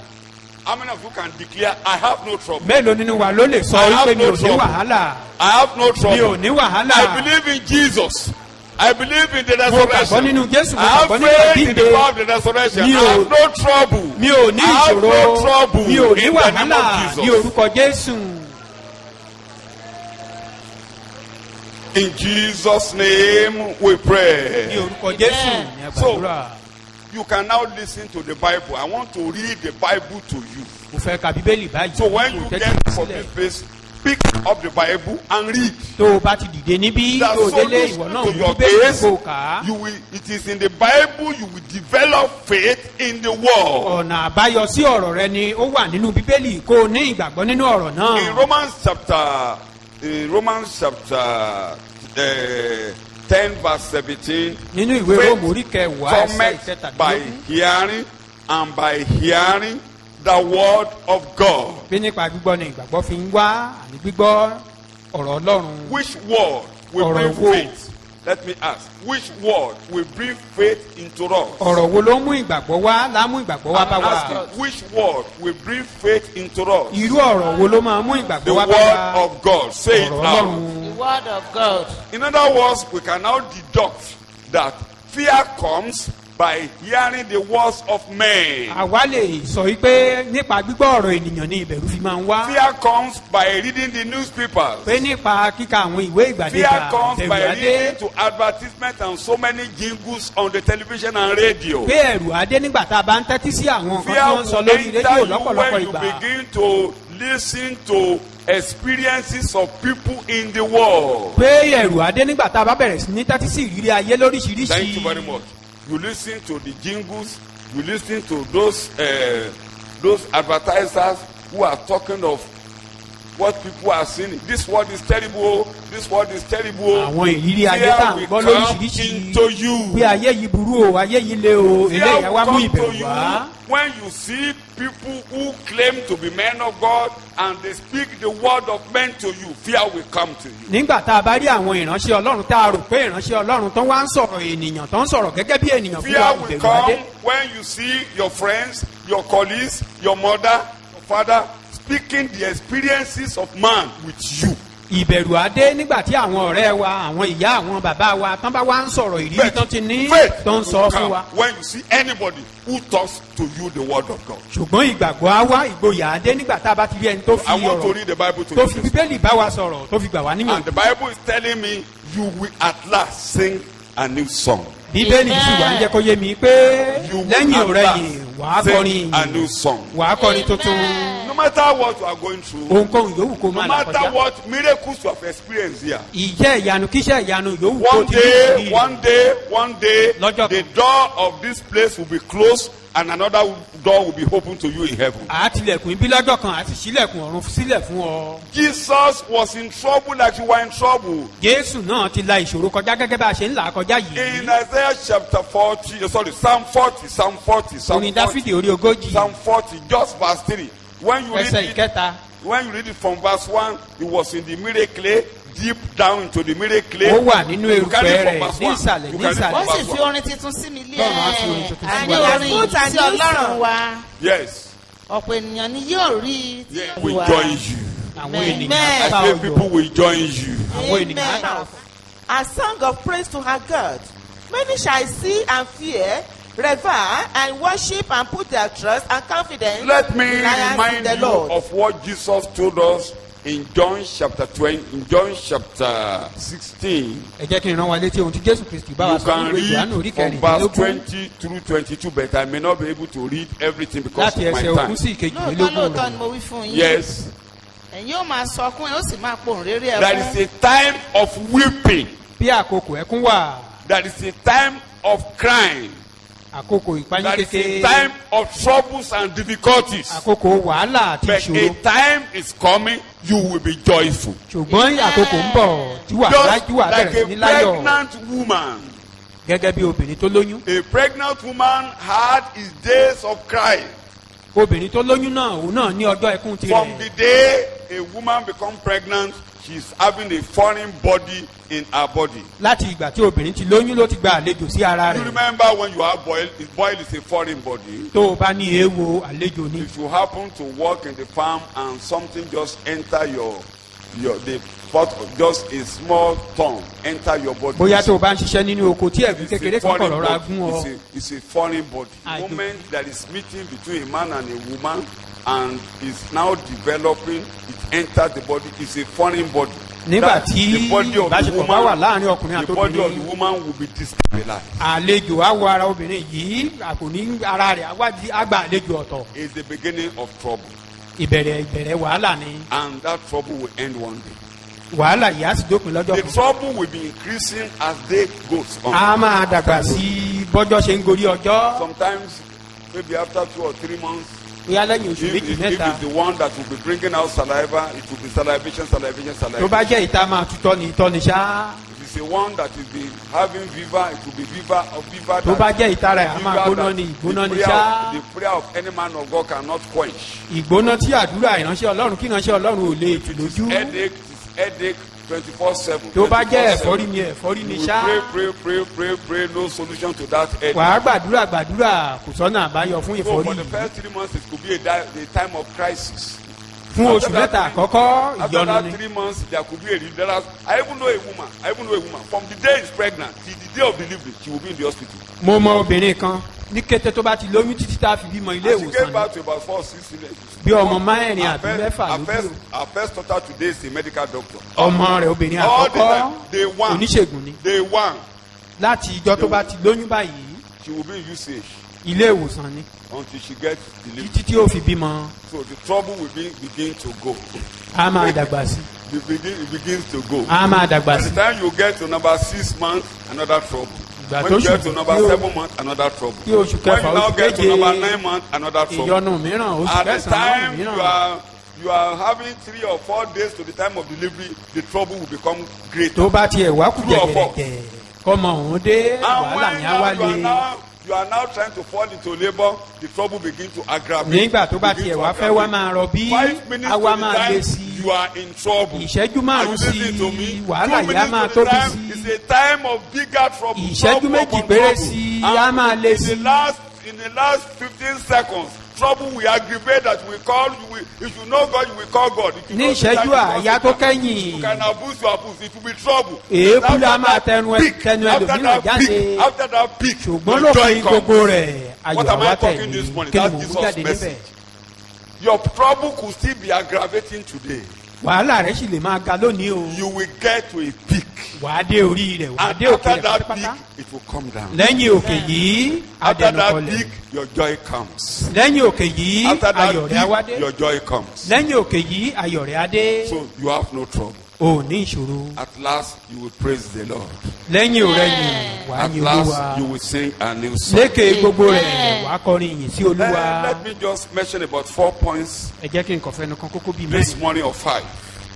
How many of you can declare I have no trouble? mélòó nínú wa ló lè sọ I have wípé mi no ò ní trouble. wàhálà I have no mi ò trouble. ní wàhálà I believe in Jesus. I believe in the mo gbàgbọ́ resurrection. nínú Jésù mo I have gbàgbọ́ nínú faith in the àdínde power of the resurrection. Mi I ò- have no trouble. mi ò ní I have ìṣòro no trouble mi ò ní in the name wàhálà of ní Jesus. orúkọ Jésù In Jesus' name we ní pray. orúkọ Jésù ní àgbàdúrà You can now listen to the Bible. I want to read the Bible to you. mo fẹ́ ka bíbélì báyìí So when kò you tẹ́tí get from sílẹ̀. this place, pick up the Bible and read. tó o bá ti dìde níbí That tó o délé ìwọ solution náà to mú your bíbélì case, kó o kà á you will, it is in the Bible you will develop faith in the world. ọ̀nà àbáyọ sí ọ̀rọ̀ rẹ ni ó wà nínú bíbélì kó o ní ìgbàgbọ́ nínú ọ̀rọ̀ In náà Romans chapter 10 verse 17, nínú ìwé faith Róòmù orí kẹwàá ẹsẹ̀ cometh by ìkẹtàdínlógún hearing, and by hearing the word of God. bí nípa gbígbọ́ ni ìgbàgbọ́ fi ń wá àní gbígbọ́ ọ̀rọ̀ Ọlọ́run Which word will Ọ̀rọ̀ bring wo? faith? Let me ask. Which word will bring faith into us? ọ̀rọ̀ wo ló mú ìgbàgbọ́ wá lámú ìgbàgbọ́ wá bá I'm wa asking, which word will bring faith into us? irú ọ̀rọ̀ wo ló máa mú The ìgbàgbọ́ wá word bá wa of God. Say it ọ̀rọ̀ out. Ọlọ́run The word of God. In other words, we can now deduct that fear comes by hearing the words of men. àwa lè sọ wípé nípa gbígbọ́ ọ̀rọ̀ ènìyàn ni ìbẹ̀rù fi máa ń wá Fear comes by reading the newspapers. pé nípa kíka àwọn ìwé ìgbàdégbà Fear comes ìbẹ̀rù by adé listening to advertisements and so many jingles on the television and radio. pé ẹ̀rù adé nígbà tá a bá ń tẹ́tí sí àwọn nǹkan tí Fear wọ́n ń sọ will lórí enter rédíò you lọ́pọ̀lọpọ̀ when you ìgbà begin to listen to experiences of people in the world. pé ẹ̀rù adé nígbà tá a bá bẹ̀rẹ̀ sí ní tẹ́tí sí ìrírí ayé lóríṣiríṣi Thank you very much. You listen to the jingles. You listen to those advertisers who are talking of what people are seeing. This word is terrible. This word is terrible. àwọn ìrírí ayé tá à ń Fear gbọ́ will come lóríṣiríṣi into you. pé ayé yìí burú o ayé yìí le o Fear eléyà wá will mú come to ìbẹ̀rù you wá when you see people who claim to be men of God and they speak the word of men to you. Fear will come to you. nígbà tá a bá rí àwọn ìránṣẹ́ Ọlọ́run tá a rò pé ìránṣẹ́ Ọlọ́run tó wá ń sọ̀rọ̀ ènìyàn tó ń sọ̀rọ̀ gẹ́gẹ́ bí ènìyàn fún wa Fear will ìbẹ̀rù adé come when you see your friends, your colleagues, your mother, your father speaking the experiences of man with you. ìbẹ̀rù adé nígbà tí àwọn ọ̀rẹ́ wa àwọn ìyá àwọn bàbá wa tán bá wá ń sọ̀rọ̀ ìrírí tán ti ní tó ń sọ fún wa. when you see anybody who talks to you the word of God. ṣùgbọ́n ìgbàgbọ́ á wá ìgboyà adé nígbà tá a bá ti rí ẹni tó fi I want to ọ̀rọ̀ read the Bible to tó you. fi bíbélì bá wa sọ̀rọ̀ tó fi gbà wá níyànjú. And the Bible is telling me you will at last sing a new song. bíbélì sì wà ń jẹ́ kó yé mi pé You lẹ́yìn will ọ̀rẹ́ at yìí wàá last kọrin sing a new song. wàá kọrin tuntun. No matter what you are going through, ohunkóhun yòówù kó no máa là matter kọjá. what miracles you have experienced here, ìjẹ́ ìyanu kíṣẹ́ ìyanu yòówù kó one ti day, ní one day, Lọ́jọ́ the kan. door of this place will be closed and another door will be opened to you in heaven. àtìlẹ̀kùn ibi lọ́jọ́ kan àti sílẹ̀kùn ọ̀run sílẹ̀ fún ọ. Jesus was in trouble like you were in trouble. jésù náà ti la ìṣòro kọjá gẹ́gẹ́ bá a ṣe ń là á kọjá In yìí. Isaiah chapter 40, Psalm 40, Psalm 40, Psalm orin 40, dáfídì orí ogójì Psalm 40, just verse 3. When you ẹsẹ̀ read it, ìkẹta when you read it from verse 1, it was in the miracle, deep down into the miracle. ó wà nínú You can read erùpẹ̀ from rẹ̀ verse ní 1. ìsàlẹ̀ You ní can read ìsàlẹ̀. from wọ́n sì verse fi 1. orin tuntun sí mi lé Bọ́ọ̀lù á fi orin tuntun sí àní wa. orin tí ọlọ́run wa Yes. ọ̀pọ̀ ènìyàn ni yóò rí i tí Yeah, yóò we wá. join you. àwọn Amen. ènìyàn I bá say ọjọ́ people will join you. àwọn ènìyàn bá Amen. ọjọ́. A song of praise to her God. Many shall see and fear, revere and worship and put their trust and confidence Let me reliance in remind the you Lord. of what Jesus told us in John chapter 20, in John chapter 16. ẹ jẹ́ kí n rán wa létí ohun tí jésù kristi bá wa You sọ can nínú ìwé johannu orí read from verse kẹrìndínlógún 20 through 22, but I may not be able to read everything because láti of my ẹsẹ̀ time. ogún sí Lóòótọ́ ìkejìlélógún lóòótọ́ ni rẹ̀. mo wí fún yín. Yes, Ẹ̀yin ó máa sọkún ẹ̀ ó sì máa pohùn réré there ẹkún. is a time of weeping. bí àkókò ẹkún wà There is a time of crying. àkókò ìpayín There is a kékeré time of troubles and difficulties. àkókò wàhálà àti But ìṣòro a time is coming, you will be joyful. ṣùgbọ́n àkókò ń bọ̀ tí wà Just bẹ̀rẹ̀ like sí a ní láyọ̀ pregnant woman. gẹ́gẹ́ bí obìnrin tó lóyún. A pregnant woman had his days of crying. obìnrin tó lóyún náà òun náà ní ọjọ́ ẹkún From tirẹ̀. the day a woman becomes pregnant, she's having a foreign body in her body. láti ìgbà tí obìnrin ti lóyún ló ti gba àlejò sí ara You rẹ̀. remember when you have boil? Boil is a foreign body. tó o bá ní èèwọ̀ àlejò ni. If you happen to work in the farm and something just enter the pot, just a small thorn enter your body. bóyá tó o bá ń ṣiṣẹ́ nínú oko tí ẹ̀gún It's a kékeré kan foreign kọ̀ rọra body. gún ọ. It's a foreign body. I The do. moment there is meeting between a man and a woman and is now developing, it enters the body. It's a foreign body. nígbà That tí the body of the ìbáṣepọ̀ bá wà woman, láàrin ọkùnrin the body of the àtòkùnrin woman will be destabilized. àlejò á wọ ara obìnrin yìí àkòní ara rẹ̀ á gba àlejò ọ̀tọ̀. It's the beginning of trouble, ìbẹ̀rẹ̀ wàhálà ni and that trouble will end one day. wàhálà yìí á sì dópin lọ́jọ́ The kan. trouble will be increasing as day goes on. a máa dàgbà sí bọ́jọ́ ṣe ń gorí ọjọ́. Sometimes, maybe after 2 or 3 months, bóyá lẹ́yìn oṣù if méjì it's mẹ́ta the one that will be bringing out saliva, it will be salivation. tó bá jẹ́ ìta máa tutọ́ ni ìtọ́ ni ṣá. If it's the one that will be having fever, it will be fever of fever. tó bá that- jẹ́ ìta rẹ̀ a máa fever gbóná that ni ìgbóná ni the ṣá. prayer of any man of God cannot quench. ìgbóná tí àdúrà ìránṣẹ́ ọlọ́run kí ìránṣẹ́ ọlọ́run ò lè tù lójú. Headache 24/7. tó bá jẹ́ 24/7. ẹ̀fọ́rí ni ẹ̀fọ́rí ni You will ṣá. pray, no solution to that headache. wàá gbàdúrà kò sọ́nà àbáyọ fún So ìfọ́rí for the yìí. first 3 months, it could be a time of crisis. fún oṣù After that mẹ́ta three- àkọ́kọ́ After ìyọnu that ni. 3 months, there could be a relief. I even know a woman. From the day she's pregnant till the day of delivery, she will be in the hospital. mo mọ obìnrin kan ní kété tó bá ti lóyún títí tá a fi bímọ ilé And she gave ìwòsàn ni. birth to about 4 or 6 children. bí ọmọ mẹ́rin àbí mẹ́fà lójú. Our first daughter today is a medical doctor. ọmọ rẹ̀ obìnrin All the àkọ́kọ́ time, day one. oníṣègùn ni. Day one, láti ìjọ tó bá ti lóyún báyìí she will be in UCH ilé ìwòsàn ni until she gets delivered. títí tí ó fi bímọ So the trouble will begin to go. a máa dàgbà sí It begins to go. a máa dàgbà By sí. the time you get to number 6 months, another trouble. Ìgbà When tó you get to ṣù- number tí ó- 7 months, another trouble. tí oṣù When kẹfà you now oṣù get to keje number 9 months, another trouble. ìyọnu mìíràn oṣù At the kẹsàn-án time mìíràn you are having 3 or 4 days to the time of delivery, the trouble will become greater. tó bá tiẹ̀ wá kù True or false? jẹ̀gẹ̀rẹ̀gẹ̀ kọ́mọ òun dé And wàhálà when ní á wá le. you are now trying to fall into labour, the trouble begin to aggravate. nígbà tó bá begin tiẹ̀ to wá fẹ́ wá aggravate. máa rọbí 5 minutes á to wá the máa time, le sí you are in trouble. ìṣẹ́jú Are márùn-ún you sí listening to me? wàhálà 2 yìí á máa minutes to the tóbi time sí is a time of bigger trouble. ìṣẹ́jú trouble méjì upon péré trouble. sí And á máa le sí. in the last 15 seconds, trouble will aggravate that we call you. If you know God, you will call God. If you ní don't see that, ìṣẹ́jú you will àyà tó not see that. kẹ́yìn You can abuse your abuse. It will be trouble. èébú la máa After tẹnu after ẹlòmíràn that jáde peak, after that peak, ṣùgbọ́n your joy lópin gbogbo comes. rẹ̀ ayọ̀ What am I àwa talking this tẹ̀lé morning? kí ni That's mò ń Jesus' jáde message. níbẹ̀. Your trouble could still be aggravating today. wàhálà rẹ̀ sì lè máa ga lónìí o You will get to a peak. wàá dé orí rẹ̀ wàá And dé òkè after rẹ̀ that pátápátá peak, it will come down. lẹ́yìn òkè yìí After that adẹnukọlẹ̀ peak, your joy comes. lẹ́yìn òkè yìí After ayọ̀ that rẹ̀ á wá dé peak, your joy comes. lẹ́yìn òkè yìí ayọ̀ rẹ̀ á dé So you have no trouble. ò ní ìṣòro At last, you will praise the Lord. lẹ́yìn òrẹ́yìn wàá At yin last, olúwa you will sing a new song. lékè gbogbo rẹ̀ wàá kọrin ìyìn sí olúwa Let me just mention about 4 points ẹ jẹ́ kí n kàn fẹ́nu kan kókó bíi this mẹ́rin morning or 5.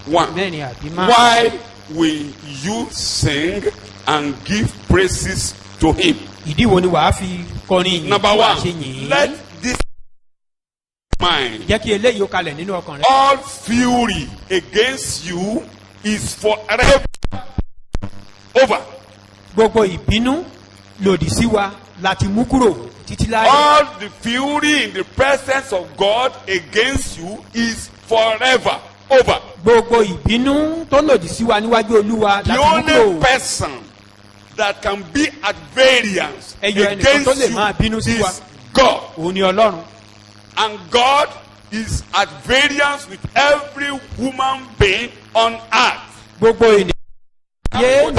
1. mẹ́rin àbí márùn. Why will you sing and give praises to Him? ìdí wo ni wàá fi kọrin ìyìn Number tí wàá 1. ṣe yìn Let this mind, jẹ́ kí eléyìí ó kalẹ̀ nínú ọkàn rẹ̀. all fury against you is forever over. gbogbo ìbínú lòdì sí wa láti mú kúrò títí láyé. All the fury in the presence of God against you is forever over. gbogbo ìbínú tó lòdì sí wa níwájú olúwa The láti mú only kúrò. person that can be at variance Ẹyọ ẹnìkan tó lè máa bínú against sí you wa. is God. òun ni ọlọ́run. And God is at variance with every human being on earth. gbogbo ènìyàn yé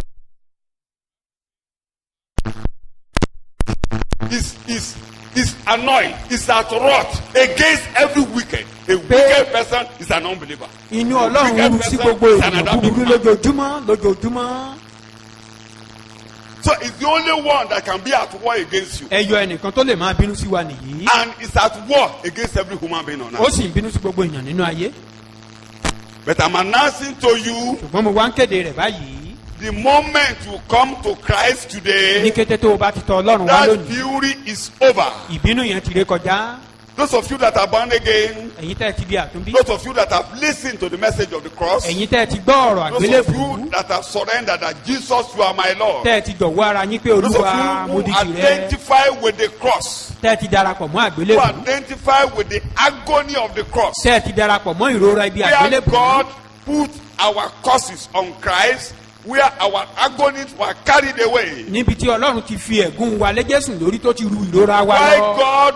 Is annoyed, is at wrath against every wicked. A wicked person is an unbeliever. inú A ọlọ́run wicked wúru sí person gbogbo is ènìyàn another búburú man. lójoojúmọ́. So it's the only one that can be at war against you. ẹyọ ẹnìkan tó lè máa bínú sí wa nìyí. And is at war against every human being on ó earth. sì ń bínú sí gbogbo èèyàn nínú ayé. But I'm announcing to you, ṣùgbọ́n mo wá ń kéde rẹ̀ báyìí. the moment you come to Christ ní today, kété tó o bá ti tọ ọlọ́run wá that lónìí. fury is over. ìbínú yẹn ti ré kọjá. Those of you that are born again, ẹ̀yin tẹ́ ẹ ti di àtúnbí. those of you that have listened to the message of the cross, ẹ̀yin tẹ́ ẹ ti gbọ́ ọ̀rọ̀ those of àgbélébùú. you that have surrendered that Jesus, you are my Lord. tẹ́ ẹ ti jọ̀wọ́ ara yín pé Those of olúwa you mo who di tìrẹ. identify with the cross, tẹ́ ẹ ti darapọ̀ mọ́ who àgbélébùú. identify with the agony of the cross, tẹ́ ẹ ti darapọ̀ mọ́ ìrora ibi where àgbélébùú. God put our curses on Christ, where our agonies were carried away. níbi tí ọlọ́run ti fi ẹ̀gún wa lẹ́jẹ̀sùn lórí tó ti ru ìrora wa Why lọ. God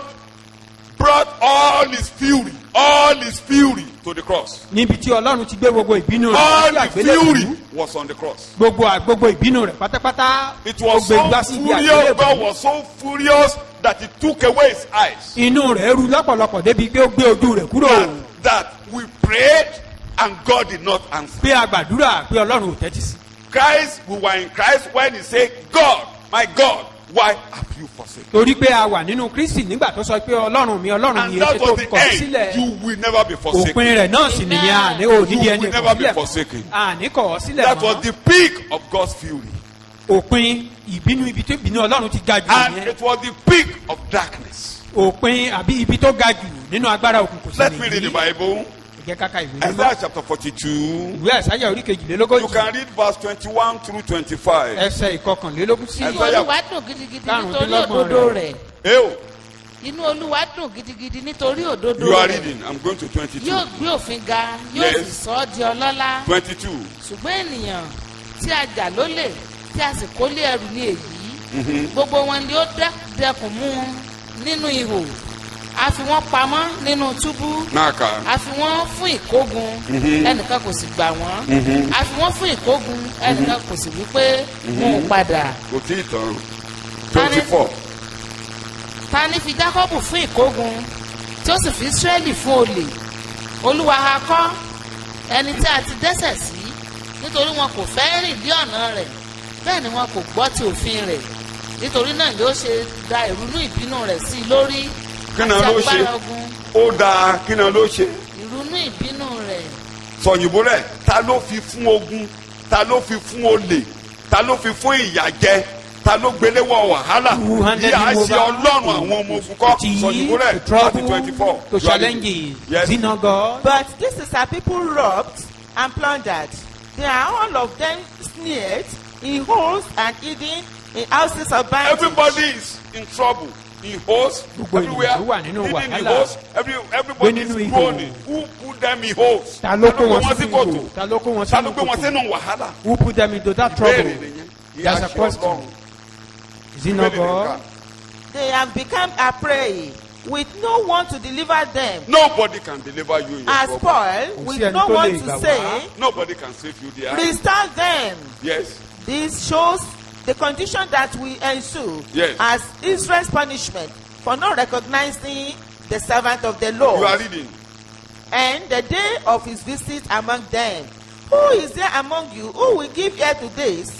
brought all his fury to the cross. níbi tí ọlọ́run ti gbé gbogbo ìbínú rẹ̀ All sí the àgbélébùú. fury was on the cross. gbogbo ìbínú rẹ̀ pátápátá. It ó was gbé so gbá sí ibi furious, God àgbélébùú. was so furious that he took away his eyes. inú rẹ̀ ru lọ́pọ̀lọpọ̀ débi pé ó gbé ojú rẹ̀ kúrò. That we prayed and God did not answer. pé a gbàdúrà pé ọlọ́run ò tẹ́tí sí. Christ, we were in Christ when he said, God, my God, why have you forsaken? torí pé a wà nínú kristi nígbà tó sọ pé ọlọ́run mi ọlọ́run And mi that ètò tó was fi the kọ̀ mí end. sílẹ̀. You will never be forsaken. òpin rẹ̀ náà sì nìyẹn àní òdìdí You ẹni will kọ̀ never be sílẹ̀ forsaken. àní kọ̀ ọ́ sílẹ̀ That was mọ́. the peak of God's fury. òpin ìbínú ibi tó ìbínú ọlọ́run ti ga jù And nìyẹn. it was the peak of darkness. òpin àbí ibi tó ga jù nínú agbára òkùnkùn sí Let me read the nìyí. Bible. ẹ jẹ́ káka ìwé mímọ́. Isaiah chapter 42. ìwé àṣàyà orí You kejìlélógójì can read verse 21 through 25. ẹsẹ̀ ìkọkànlélógún sí Isaiah- inú olúwa dùn gidigidi nítorí Karùndínlọ́gbọ̀n òdodo rẹ̀. rẹ̀. Ew, inú olúwa dùn gidigidi nítorí òdodo you are rẹ̀. reading. I'm going to 22. yóò gbé òfin ga yóò Yes. sì sọ ọ́ di ọlọ́lá. 22. ṣùgbọ́n ènìyàn tí a jà lólè tí a sì kó lé ẹrù ní èyí gbogbo wọn ni ó dẹkùn mú un nínú ihò a fi wọ́n pamọ́ nínú túbú Naka. a fi wọ́n fún ìkógun ẹnìkan kò sì gbà wọ́n a fi wọ́n fún ìkógun ẹnìkan kò sì wí pé mú un padà. Kò tí ì tán. 24. ta ni fi jákọ́bù fún ìkógun tí ó sì fi ísírẹ́lì fún olè olúwa ha kọ́ ẹni tí a ti dẹ́ṣẹ̀ sí nítorí wọn kò fẹ́ rìn dí ọ̀nà rẹ̀ bẹ́ẹ̀ ni wọn kò gbọ́ ti òfin rẹ̀ nítorí náà yóò ṣe da ìrunú ìbínú rẹ̀ sí i lórí Kí ni àti ló ṣe? agbára ogun Ó dáa, kí ni ló ṣe? ìrunú ìbínú rẹ̀ Sọ̀yìnbó rẹ̀, ta ló fi fún ogun? Ta ló fi fún olè? Ta ló fi fún ìyàjẹ? Ta ló gbéléwọ̀ wàhálà? Who handed Yíyá him ṣe over ọlọ́run àwọn ọmọ ogun kọ́. to Sọ̀yìnbó rẹ̀, to trouble, 24. to You are challenges. reading. Yes. Is it not God? But this is a people robbed and plundered. They are all of them snared in holes and hidden in houses of bondage. Everybody is in trouble. in holes Gbogbo everywhere, ènìyàn wà nínú living in wàhálà. holes, everybody Gbé is nínú ihò. groaning. Who put them in holes? Ta ló kó wọn sí sínú kòtò? ihò? Ta ló kó wọn Ta ló sínú gbé wọn kòtò? sínú wàhálà? Who put them into that Ìbéèrè trouble? nìyẹn. That's a Ìyá ṣe question. Ọlọ́run. Is it not Ìbéèrè God? nìkan. They have become a prey with no one to deliver them. Nobody can deliver you in your As trouble. Paul, Kò with sí ẹni no tó one lè to gbà say, wá. Nobody can save you there. restart them. Yes. This shows the condition that will ensue Yes. as Israel's punishment for not recognizing the servant of the You are Lord reading. and the day of his visit among them. Who is there among you who will give ear to this?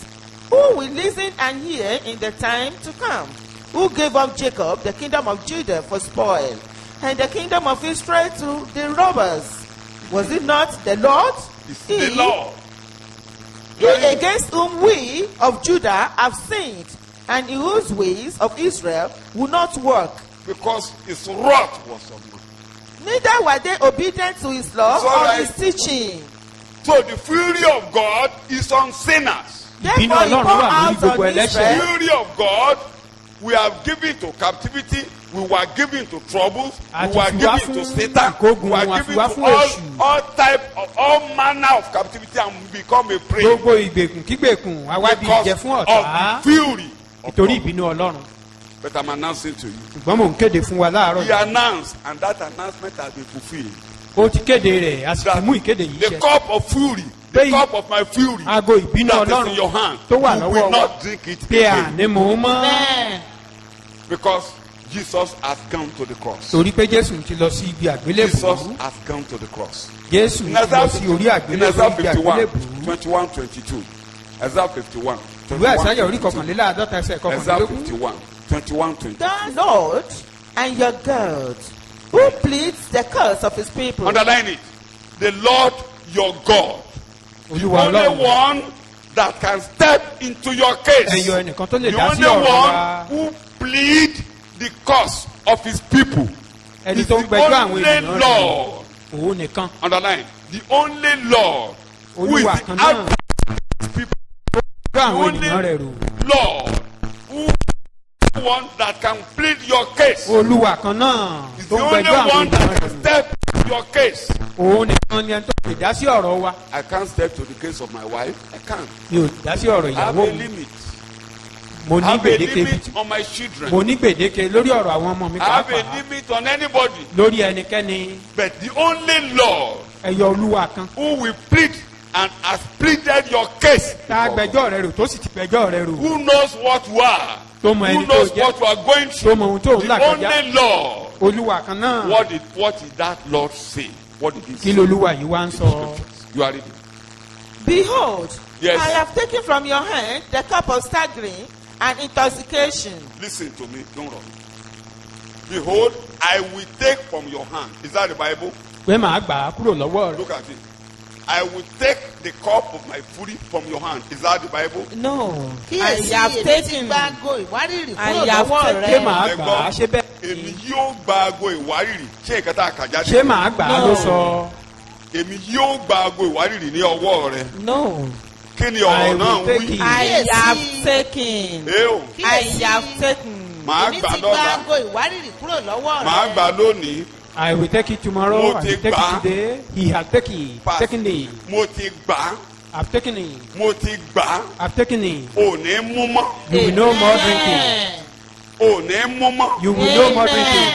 Who will listen and hear in the time to come? Who gave up Jacob, the kingdom of Judah, for spoil, and the kingdom of Israel to the robbers? Was it not the Lord? It's the Lord. He against whom we of Judah have sinned, and in whose ways of Israel will not work. Because his wrath was on man. Neither were they obedient to his law It's or all right. his teaching. So the fury of God is on sinners. Ìbínú Therefore he Ọlọ́run poured wà lórí out gbogbo on ẹlẹ́ṣẹ̀. Israel Fury of God, we have given to captivity, we were given to troubles, we Àti were fi wá given to fún Satan, ìkógun, we were a fi given wá to fún èṣù. all type of all manner of captivity and we become a prey Gbogbo ìgbèkùn kígbèkùn àwa di ìjẹ because fún of ọ̀tá. the fury of Nítorí God. ìbínú Ọlọ́run. But I'm announcing to you. Ṣùgbọ́n mò ń kéde fún wa láàárọ̀ He yìí. announced and that announcement has been fulfilled. Ó ti kéde rẹ̀, a sì ti mú ìkéde yìí The ṣẹ. cup of fury, the Pé cup of my fury Aago ìbínú that is in Ọlọ́run your hand, tó wà you lọ́wọ́ will wa. not drink it Pé à again ní mò ń mọ́. Amen. because Jesus has come to the cross. Torí pé Jésù ti lọ sí ibi Jesus àgbélébùú. has come to the cross. Jésù ti In lọ Isaiah sí orí 50 in àgbélébùú Isaiah ibi 51, àgbélébùú. 21, 22. Isaiah 51. Ìwé àṣàyàn orí 22. kọkànléláàádọ́ta ẹsẹ̀ Isaiah kọkànlélógún. 51, 21, 22. the Lord and your God, who pleads the cause of his people. Underline it. The Lord your God. Olúwa Only Ọlọ́run. one that can step into your case. Ẹyọ ẹnìkan tó lè The dá sí only ọ̀rọ̀ one wa. who plead the cause of his people. Ẹni is tó ń the gbẹjọ́ àwọn only ènìyàn rẹ̀. Lord. Òun nìkan. Underline. The only Lord who is Olúwa the kan náà. advocate of his people. Gbọ́ àwọn Only ènìyàn rẹ̀ rò. Lord who is the one that can plead your case. Olúwa kan náà Is tó the ń only gbẹjọ́ àwọn one that ènìyàn rẹ̀ can rò. step into your case. Òun nìkan ni ẹni tó lè dá sí ọ̀rọ̀ wa. I can't step to the case of my wife. I can't. Mi ò dá sí ọ̀rọ̀ I have ìyàwó a mi. limit. Mo I ní have a gbèdéke limit on my children. mo ní gbèdéke lórí ọ̀rọ̀ àwọn ọmọ mi I have a pàápàá. limit on anybody. Lórí ẹnikẹ́ni But the only Lord ẹyọ Olúwa kan. who will plead and has pleaded your case. Tá a gbẹjọ́ rẹ̀ rò tó sì ti gbẹjọ́ rẹ̀ rò. Who knows what you are? Tó mọ Who ẹni tó knows jẹ́. what you are going Tó through? mọ ohun tó ń là The kọjá. only Lord. Olúwa kan náà. What did that Lord say? What did he Kí say? lolúwa yìí wá ń sọ? You are reading. Behold, Yes. I have taken from your hand the cup of staggering and intoxication. Listen to me. Don't run. Behold, I will take from your hand. Is that the Bible? Pé màá gbà á kúrò lọ́wọ́ rẹ̀. Look at it. I will take the cup of my fury from your hand. Is that the Bible? No, Kíyèsí I have èmi ti taken. gba ago ìwárìrì I kúrò have lọ́wọ́ taken. Ṣé rẹ. màá gbà á? Ṣé bẹ́ẹ̀? Èmi yóò gba ago ìwárìrì. Ṣé nǹkan tá a kà jáde? Ṣé màá gbà á ló No. sọ? Èmi yóò gba ago ìwárìrì ní ọwọ́ rẹ. No, Kí ni I ọ̀rọ̀ will náà ń take wí? it. I Kíyèsí. have taken. Eo, I Kíyèsí. have taken. màá Èmi gbà ti gba lọ́la. ago ìwárìrì kúrò lọ́wọ́ Màá rẹ. gbà lónìí. I will take it tomorrow. Mo I will ti take gbà á. it today. He has taken Pass. taken it. Mo ti gbà á. I've taken it. Mo ti gbà á. I've taken it. Ò ní mú mọ́. You will no more drinking. Amen. Ò ní mú mọ́. You will no more drinking.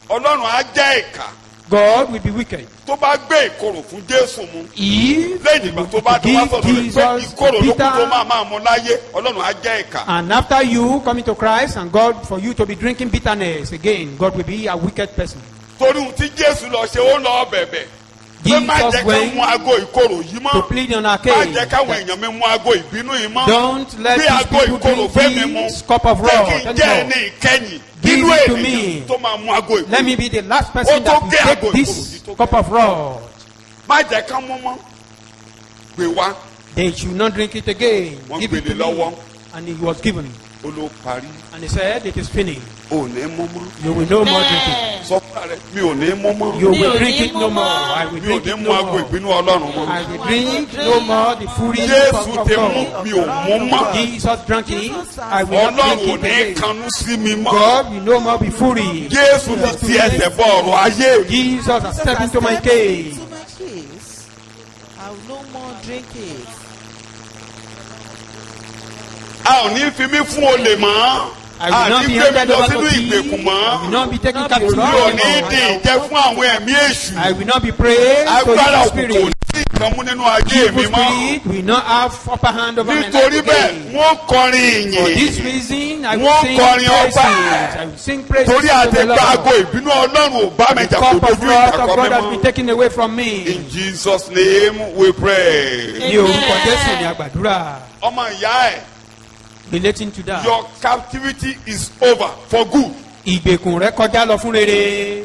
Ọlọ́run á jẹ́ ìkà. God will be wicked. Tó bá gbé ìkorò fún Jésù mu. If Lẹ́yìn ìgbà tó bá ti wá sọ̀rọ̀ rẹ̀ pé Jesus ìkorò ló kù tó bitter, máa mú láyé. Ọlọ́run á jẹ́ ìkà. and after you coming to Christ and God for you to be drinking bitterness again, God will be a wicked person. Torí ohun tí Jésù lọ ṣe ó lọ bẹ̀bẹ̀. Pé má Jesus jẹ́ ká went mú ago ìkorò yìí to mọ́. plead on our Má case. jẹ́ káwọn èèyàn mi mú ago ìbínú yìí mọ́. Don't let Bí these ago people ìkorò fẹ́ mi drink mu. this cup of Jẹ́ wrath kí n jẹ́ anymore. ẹni ìkẹyìn. Give Nínú it to ènìyàn me. tó máa mú ago ìkorò. Let me be the last person Ó tó that will gé take ago this ìkorò yìí tó cup of wrath. Má jẹ́ ká mú mọ́. Gbé wá. They should not drink it again. Wọ́n Give it gbélé to lọ́wọ́. me. And it was given. ó ló parí. And he said, it is finished. ò ní mú mọ́. You will no more drink it. sọ fún ààrẹ mi ò ní mú mọ́. You Mi ò will drink ní it mú no more. mọ́. I will mi ò drink ní it mú no aago more. ìbínú ọlọ́run mọ́. I will drink no more the fury Jésù of ti mú God. mi ò mú mọ́. Jesus drank it. I will not ọlọ́run ò drink ní it again. kanú sí mi mọ́. God will no more be fury. Jésù ti ti ẹsẹ̀ bọ ọ̀rọ̀ ayé mi. Jesus has stepped into my case. Into my case. I will no more drink it. a ò ní fi mí fún olè mọ́. I will a not ní be gbé mi handed lọ over sínú to thieves. ìgbèkùn I will mọ́. not be taken captive mi ò ní anymore. dín ìjẹ fún àwọn ẹ̀mí èṣù. I will not be praying to agbára the òkùnkùn spirit. ní ìkan mú nínú ayé mi Evil mọ́. spirit will not have upper hand over my nítorí life bẹ́ẹ̀ again. wọ́n kọrin For this ìyìn. reason, I will Wọ́n sing kọrin praises. ọba. I will sing praises torí to the àtẹ̀gbà aago Lord. ìbínú ọlọ́run ò bá mi The jà kó cup of dojú wrath ìjà of kọ God mi has been mọ́. taken away from me. In Jesus' name we pray. Ní orúkọ Jésù ni àgbàdúrà. ọmọ ìyá ẹ̀ Relating to that. your captivity is over for good. Ìgbèkùn rẹ kọjá lọ fún rere.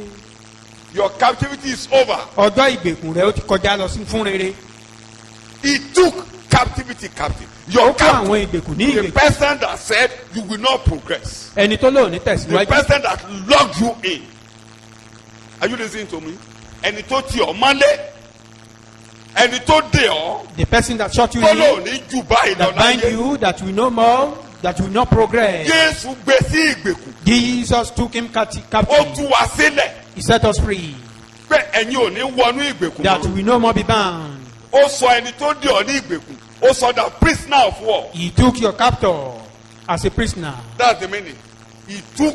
Your captivity is over. Ọjọ́ ìgbèkùn rẹ ó ti kọjá lọ fún rere. He took captivity captive. Ó Your kó captive. àwọn ìgbèkùn ní The ìgbèkùn. person that said you will not progress. Ẹni tó lò ní The tẹ̀síwájú. person that locked you in. Are you listening to me? Ẹni tó ti ọ̀ mọ́lé. Ẹni tó dè ọ́. The person that shot you Tó lò in, ní jù báyìí lọ that bind láyé. you, that will no more, that will not progress. Jésù gbé sí ìgbèkùn. Jesus took him Ó captive. tú wa sílẹ̀. He set us free. Pé ẹ̀yin ò ní wọnú ìgbèkùn That mọ́. we no more be bound. Ó sọ ẹni tó dè ọ́ ní ìgbèkùn. Ó sọ the prisoner of war. He took your captor as a prisoner. That's the meaning. He took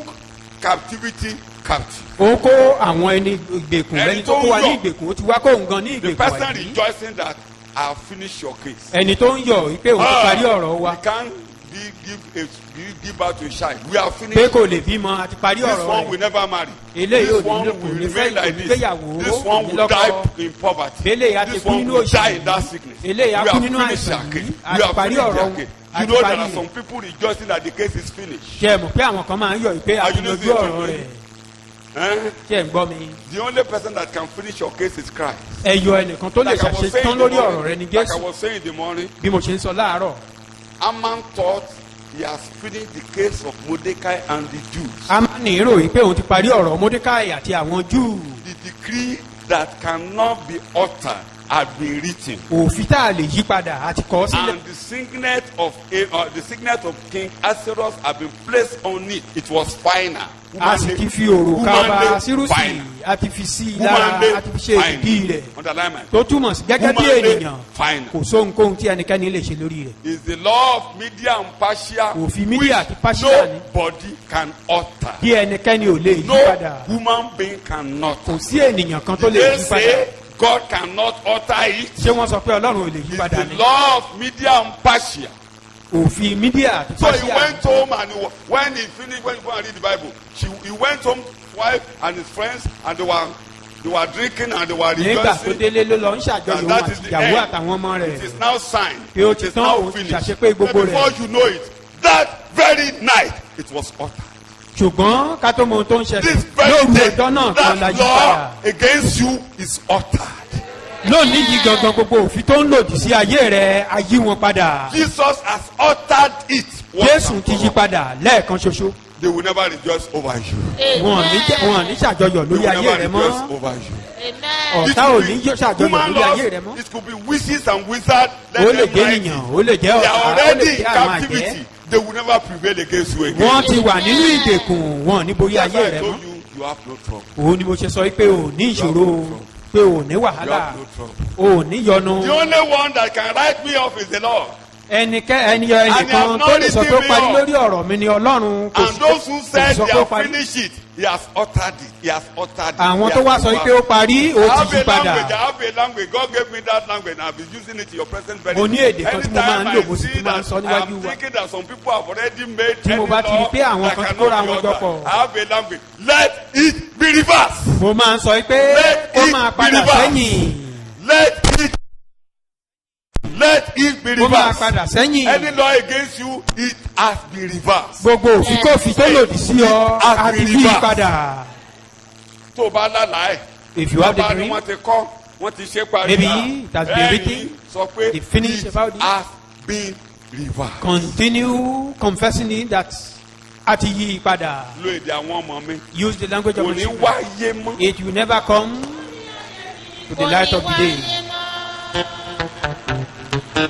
captivity captive. Ó kó àwọn ẹni ìgbèkùn Ẹni ẹni tó tó kó wa ní yọ̀. ìgbèkùn ó ti wá kó nǹkan ní The ìgbèkùn person wáyé. rejoicing that I have finished your case. Ẹni tó ń yọ̀ wípé òun ti parí ọ̀rọ̀ wa We can't give out to a child. We have pé finished. kò lè bímọ àti parí This ọ̀rọ̀ one rẹ̀. will never marry. Eléyìí This ò ní one kò will ní fẹ́ remain kò like ní this. gbéyàwó This one kò ní will die lọ́kọ. in poverty. Eléyìí á ti This kú one nínú will die òṣì. in that sickness. Eléyìí á We kú have nínú finished àìsàn their yìí. case. A We ti have parí finished ọ̀rọ̀ their wọn. case. A You ti know there parí are ẹ̀. some people rejoicing that the case is finished. Ṣé ẹ mọ̀ pé àwọn kan máa ń yọ̀ wípé Are you àtìlójú listening to ọ̀rọ̀ me? rẹ̀. Eh? Ṣé ẹ ń gbọ́ mi? The only person that can finish your case is Christ. Ẹyọ ẹnìkan tó lè Like I was ṣàṣe saying tán in the lórí ọ̀rọ̀ rẹ morning, ni like I Jésù. was saying in the morning, Bí mo ṣe ń sọ láàárọ̀. Haman thought he has finished the case of Mordecai and the Jews. A máa ní ìrò yìí pé òun ti parí ọ̀rọ̀ Mordecai àti àwọn Júù. The decree that cannot be altered had been written. Òfin tá a lè yí padà àti kọ́ sílẹ̀. And the signet of King Ahasuerus had been placed on it. It was final. A sì ti fi òrùka ọba Sírùsì a ti fi sí i lára a ti fi ṣe ìdí rẹ̀. Underline my Tó túmọ̀ sí gẹ́gẹ́ bí Human day, ènìyàn final. kò sóhunkóhun tí ẹnikẹ́ni lè ṣe lórí rẹ̀. Is the law of Media and Persia Òfin which Media àti Persia ni. nobody can alter. Bí ẹnikẹ́ni ò lè yí No padà. human being cannot. Kò sí ènìyàn kan tó lè They yí padà. say God cannot alter it. Ṣé wọ́n sọ pé Ọlọ́run ò lè yí It's padà the ni? law of Media and Persia. Òfin Media àti So he Persia. went home and when he finished, when you go and read the Bible, he went home, wife and his friends, and they were drinking and they were Nígbà tó rejoicing. délé ló lọ ń ṣàjọyọ̀ And òun that àti is the ìyàwó end. àtàwọn ọmọ It is rẹ̀. now signed. Pé ó It ti is tán now òun ti finished. ṣàṣepé gbogbo But before rẹ̀. you know it, that very night it was altered. Ṣùgbọ́n ká tó mọ ohun tó ń This ṣẹlẹ̀ very lóru day, ọjọ́ náà kan la that yí padà. law against you is altered. Lónìí yìí gangan gbogbo òfin tó ń lòdì sí ayé rẹ̀ a yí wọn padà. Jesus has altered it. once Jésù and ti for yí all. padà lẹ́ẹ̀kan ṣoṣo. They will never rejoice over you. Wọn ní ṣàjọyọ̀ They lórí will ayé never rẹ̀ rejoice mọ́. over you. Amen. It Ọ̀tá ò could ní be ṣàjọyọ̀ human lórí ayé rẹ̀ laws. mọ́. It could be witches and wizards. Ó Let lè them jẹ́ write ènìyàn, it. ó lè jẹ́ They are ọ̀tá, ó lè already jẹ́ in àwọn àjẹ́. captivity. They will never prevail against you again. Wọ́n ti wà nínú ìgbèkùn wọn ní borí That's ayé why I rẹ̀ told mọ́. you, you have no trouble. Òun ni mo ṣe sọ pé ò ní ìṣòro pé ò ní You wàhálà have no trouble. ò ní yọnu. The only one that can write me off is the Lord. Ẹnìkan have tó not lè sọ pé ó written parí me lórí ọ̀rọ̀ mi ni Ọlọ́run kò And those who said sọ they pé ó have parí. finished it, he has altered it. He has altered it. Àwọn He tó has wá sọ over- pé ó parí ó I have ti yí a language. I padà. have a language. God gave me that language, and I've been using it in your presence very Mo ní èdè kan tí mo máa ń lò, mo sì see tún máa ń that sọ níwájú I'm wa. thinking that some people have already made Tí mo any bá ti rí law pé àwọn that kan ti cannot kóra be wọn jọ altered. pọ̀. I have a language. Let it be reversed. Mo máa ń sọ pé Let ó it máa be padà reversed. sẹ́yìn. Let it be Ó máa reversed. padà sẹ́yìn. Any law against you, it has been reversed. Gbogbo òfin kófin tó lòdì sí ọ á ti yí padà. Tó o bá lálàá ẹ̀. If you have the Bàbá ni dream, wọ́n ti kọ́, wọ́n ti ṣe parí. Maybe it has been written, sọ pé they finish it about it. has been reverse. Continue confessing it that a ti yí padà. Lo èdè àwọn ọmọ mi. Use the language of Kò the ní children. wáyé mọ́. It will never come to the light of the day.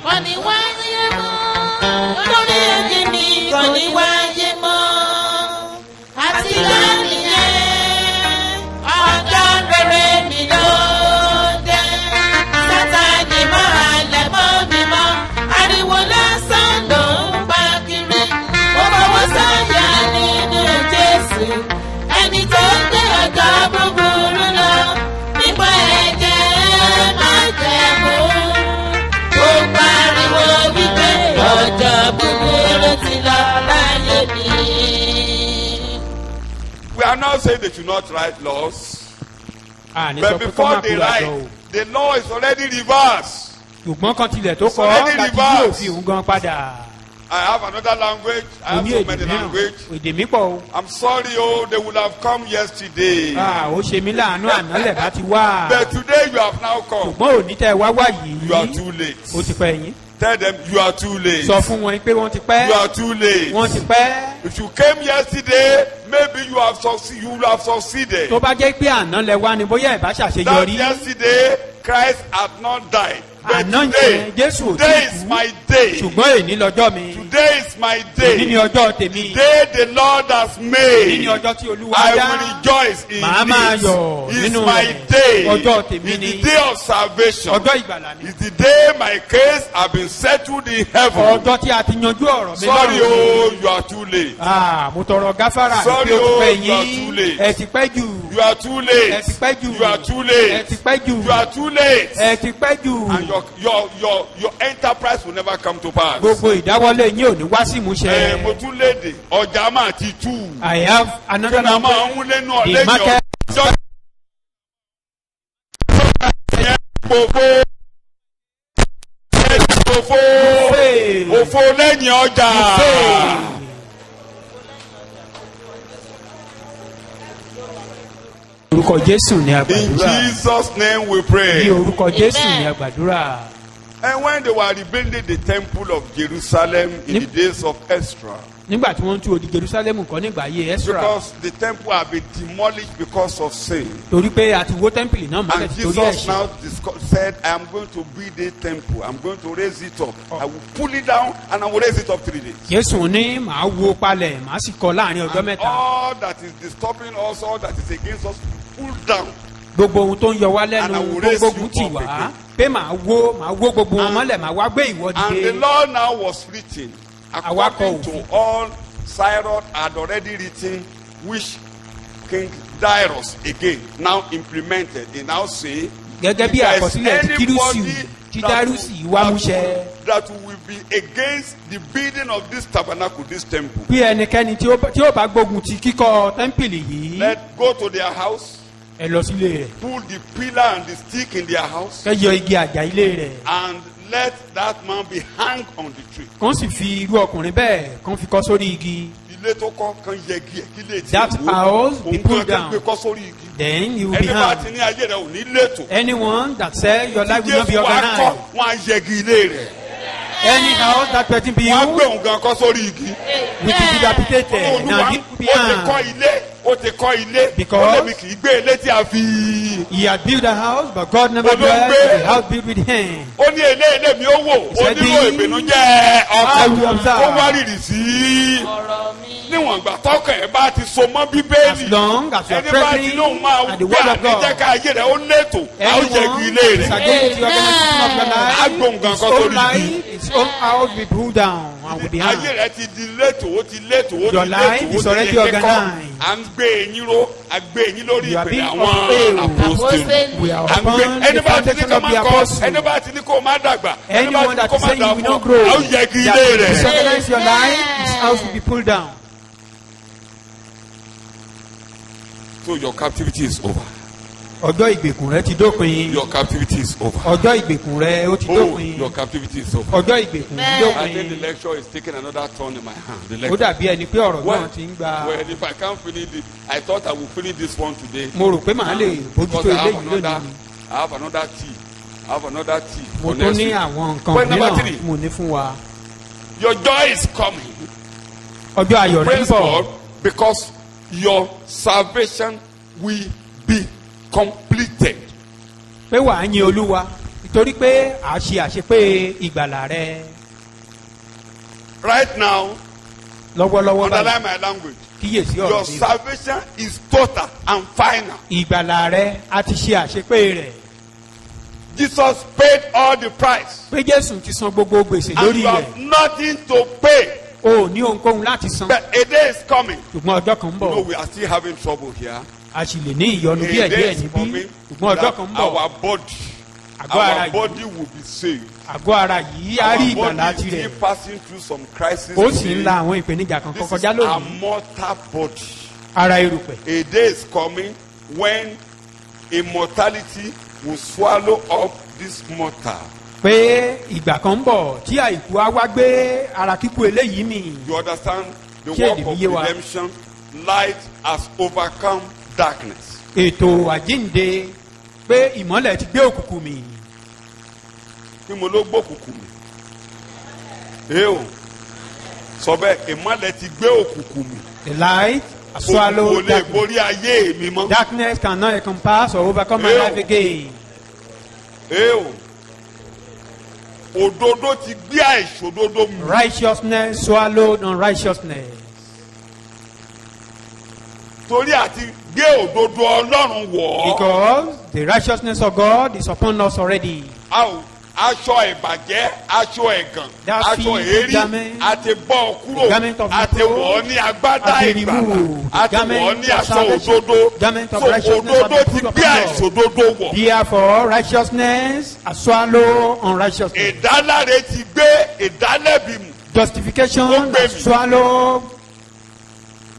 Kò ní wáyé mọ́. lórí ẹ̀jẹ̀ mi kò ní wáyé mọ́. Àti lónìí yẹn, ọjọ́ rere mi ló dé. Sátánì máa lẹ̀ mọ́ mi mọ́. Ariwo lásán ló ń pa kiri. Mo fọwọ́ sọ̀yà nínú Jésù. Ẹni tó gbé ọjọ́ búburú lọ. Nípa ẹ̀jẹ̀ máa jẹ̀ mú. Ó pariwo wípé ọjọ́ búburú ti lọ láyé mi. We are not saying they should not write laws. Àní sọ But pé kọ́ before máa they kúrò àjọ write, o. the law is already reversed. Ṣùgbọ́n kan tilẹ̀ tó kọ́ Already láti yí reversed. òfin òun gan padà. I have another language. I have Oní so èdè many mìíràn. language. Èdè mi pọ̀ o. I'm sorry, oh, they would have come yesterday. Ó ṣe mí láàánú àná lẹ̀ bá ti wá. But today you have now come. Ṣùgbọ́n òní tẹ́ wá wá yìí. You are too late. Ó ti pẹ́ yín. Tell them you are too late. Sọ fún wọn pé wọ́n ti pẹ́. You are too late. Wọ́n ti pẹ́. If you came yesterday, maybe you have succeeded. Tó bá jẹ́ pé àná lẹ wá ni bóyá ẹ̀ bá That ṣàṣeyọrí. yesterday, Christ had not died. But Àná today, yẹn Jésù ò tí today kú. is my day. Ṣùgbọ́n èní lọ́jọ́ mi. Today is my Èní ni day. ọjọ́ tèmi. Day the Lord has Èní ni made. ọjọ́ tí Olúwa I dá. will rejoice in Màá máa yọ̀ it. It's nínú my rẹ̀. day. Ọjọ́ tèmi It's ni. the day of salvation. Ọjọ́ ìgbàlà ni. It's the day my case has been settled in heaven. Ọjọ́ tí a ti yanjú ọ̀rọ̀ mi Sorry, lọ́rùn. oh, you are too late. Mo tọrọ gáfárà Sorry, ní pé o ti oh, pẹ́ you are yín. too late. Ẹ ti pẹ́ jù. You are too Ẹ late. ti pẹ́ jù. You are too Ẹ late. ti pẹ́ jù. You are too late. Ẹ ti pẹ́ jù. And your enterprise will never come to pass. Gbogbo ìdáwọ́lé yín ò ní wá sí ìmúṣẹ. Mo tún léde ọjà máa ti tú. I have another Kí ni a máa language. ń lẹ́nu The ọ̀lẹ́yìn market. ọjọ́ yẹn gbogbo òfò lẹ́yìn ọjà. Orúkọ Jésù ni In àgbàdúrà. Jesus' name we Ní pray. orúkọ Jésù ni àgbàdúrà. And when they were rebuilding the temple of Jerusalem in the days of Ezra, Nígbà tí wọ́n ń tú odi Jerusalem kọ́ nígbà ayé Ezra. because the temple had been demolished because of sin. Torí pé a ti wó tẹ́ḿpìlì náà mọ́lẹ̀ And torí Jesus ẹ̀ṣẹ̀. now said, I am going to build a temple. I'm going to raise it up. I will pull it down and I will raise it up 3 days. Jésù ní màá wó palẹ̀ màá sì kọ́ láàrin ọjọ́ And mẹ́ta. all that is disturbing us, all that is against us, pull down. Gbogbo ohun tó ń yọ wá And I lẹ́nu will tó raise gbógun you tì up wá again. pé màá wó gbogbo wọn mọ́lẹ̀ màá wá gbé ìwọ And the dìde. law now was written according Awakọ̀ to all Cyrus had already written, which King Darius again now implemented. He now say, Gẹ́gẹ́ bí "If there is àkọsílẹ̀ tí Kírúsì anybody tí Dárúsì wá múṣẹ. that will be against the building of this tabernacle, this temple, Bí ẹnikẹ́ni tí ó bá gbógun ti kíkọ́ tẹ́ḿpìlì yìí let go to their house, ẹ lọ sílé rẹ̀. pull the pillar and the stick in their house, Kẹ́ yọ igi àjà ilé rẹ̀. and let that man be hanged on the tree. Kàn sì fi irú ọkùnrin bẹ́ẹ̀ kàn fi kọ́ sórí igi. Ilé tó kọ́ kan yẹgi ẹ̀ kí lè ti That house be òun pulled kan gbé down. kọ́ sórí igi. Then you will be Ẹni bá ti hanged. ní ayé rẹ̀ ò ní létò. Anyone that say your life will not be Jésù wa kọ́ organized. wọn á yẹgi ilé rẹ̀. Any house that person be Wọ́n á gbé you òun gan kọ́ sórí igi. will be dilapidated. Now Olúwa this will be ó ti hanged. kọ́ ilé ó ti kọ́ ilé. Because- Ó lébi kì í gbé ilé tí a fi. He had built a house, but God never Olóńgbé. blessed the house built with him. Ó ní ilé mi ó wò. said, Onírò ìbìnújẹ́ I will ọkàn. observe. Ó wá rìrì sí. Níwọ̀n ìgbà tọ́kàn ẹ̀ bá ti so mọ́ Bíbélì. As long as you are Ẹni bá ti praying lóun máa and the gbé word of àníjẹ́ God, ká ayé rẹ̀ ó létò. A ó yẹgi anyone ilé is rẹ̀. against the organization of your life, Agbóhùn his kan own sórí igi. life, his own house will be pulled down and will be Ayé hanged. rẹ̀ ti di létò, ó ti létò, ó ti Your life létò, ó is ti already di kíkọ́. organized. À ń gbé eyín ró, à gbé eyín lórí You are ìpè being àwọn fulfilled. apostles. We are À ń gbé upon ẹni the bá ti ní foundation kó of má the kọ́, apostles. ẹni bá ti ní kó má dàgbà, ẹni bá ti Anyone ní that kó is má saying you will dàgbà, not grow, a ó yẹgi ilé that will rẹ̀. disorganize your life, his house will be pulled down. So your captivity is over. Ọjọ́ ìgbèkùn rẹ ti dópin. Your captivity is over. Ọjọ́ ìgbèkùn rẹ ó ti Oh, dópin. your captivity is over. Ọjọ́ ìgbèkùn ti I think the dópin. lecture is taking another turn in my hand. The Ó lecture. dàbí ẹni pé ọ̀rọ̀ Well, náà ti ń gba. well, if I can't finish it, I thought I would finish this one today. Mo rò pé màá lè bójútó Because I have eléyìí another, lónìí. I have another tea. I have another tea. Mo for tún next ní week. àwọn nǹkan Point number mìíràn 3. mo ní fún wa. Your joy is coming. ọjọ́ ayọ̀ rẹ̀ ń Praise bọ̀ God, because your salvation will be completed. pé wàá yin olúwa nítorí pé à á ṣe àṣepé ìgbàlà rẹ Right now, lọ́wọ́lọ́wọ́ báyìí underline my language. kíyèsí Your ọ̀rọ̀ mi salvation is total and final. ìgbàlà rẹ a ti ṣe àṣepé rẹ̀ Jesus paid all the price. pé jésù ti san gbogbo gbèsè And lórí you rẹ̀ have nothing to pay. o ò ní ohunkóhun láti san But a day is coming. ṣùgbọ́n ọjọ́ kan ń You know, bọ̀ we are still having trouble here. a sì lè ní ìyọnu A díẹ̀ day díẹ̀ is níbí coming ṣùgbọ́n ọjọ́ that kan ń bọ̀ our body, àgọ́ ara our yìí body will be saved. àgọ́ ara yìí á rí Our ìgbàlà body is tirẹ̀ still passing through some crisis. ó sì ń today. la àwọn ìpèníjà kan This is kọjá a lónìí mortal body. ara erùpẹ̀ A day is coming when immortality will swallow up this mortal. pé ìgbà kan ń bọ̀ tí àìkú á wá gbé ara kíkú eléyìí mì You understand the Ṣé work èdè of mi yé wa? redemption? Light has overcome darkness. ètò àjínde pé ìmọ́lẹ̀ ti gbé òkùnkùn mì Kí mo ló gbókùnkùn mi? Ẹ o sọ bẹ́ẹ̀ ìmọ̀lẹ̀ ti gbé òkùnkùn mi. the light has Òkùnkùn ò swallowed lè darkness. borí ayé mi mọ́. Darkness cannot encompass or overcome my Ew. life again. Ẹ o òdodo ti gbé àìṣòdodo mi. Righteousness swallowed unrighteousness. Torí àti gbé òdodo Ọlọ́run wọ̀ ọ́. Because the righteousness of God is upon us already. A ò aṣọ ìbàjẹ́ aṣọ ẹ̀gàn That aṣọ filthy èérí garment, àti bọ́ ọ kúrò garment of àti reproach, wọ̀ ọ́ ní agbádá àti ìgbàlà remove the àti garment wọ̀ ọ́ ní of aṣọ salvation, òdodo garment of so righteousness òdodo have ti been put gbé upon us. àìṣòdodo wọ̀ Therefore, righteousness has swallowed unrighteousness. ìdáláre ti gbé ìdálẹ́bi mu. Justification has swallowed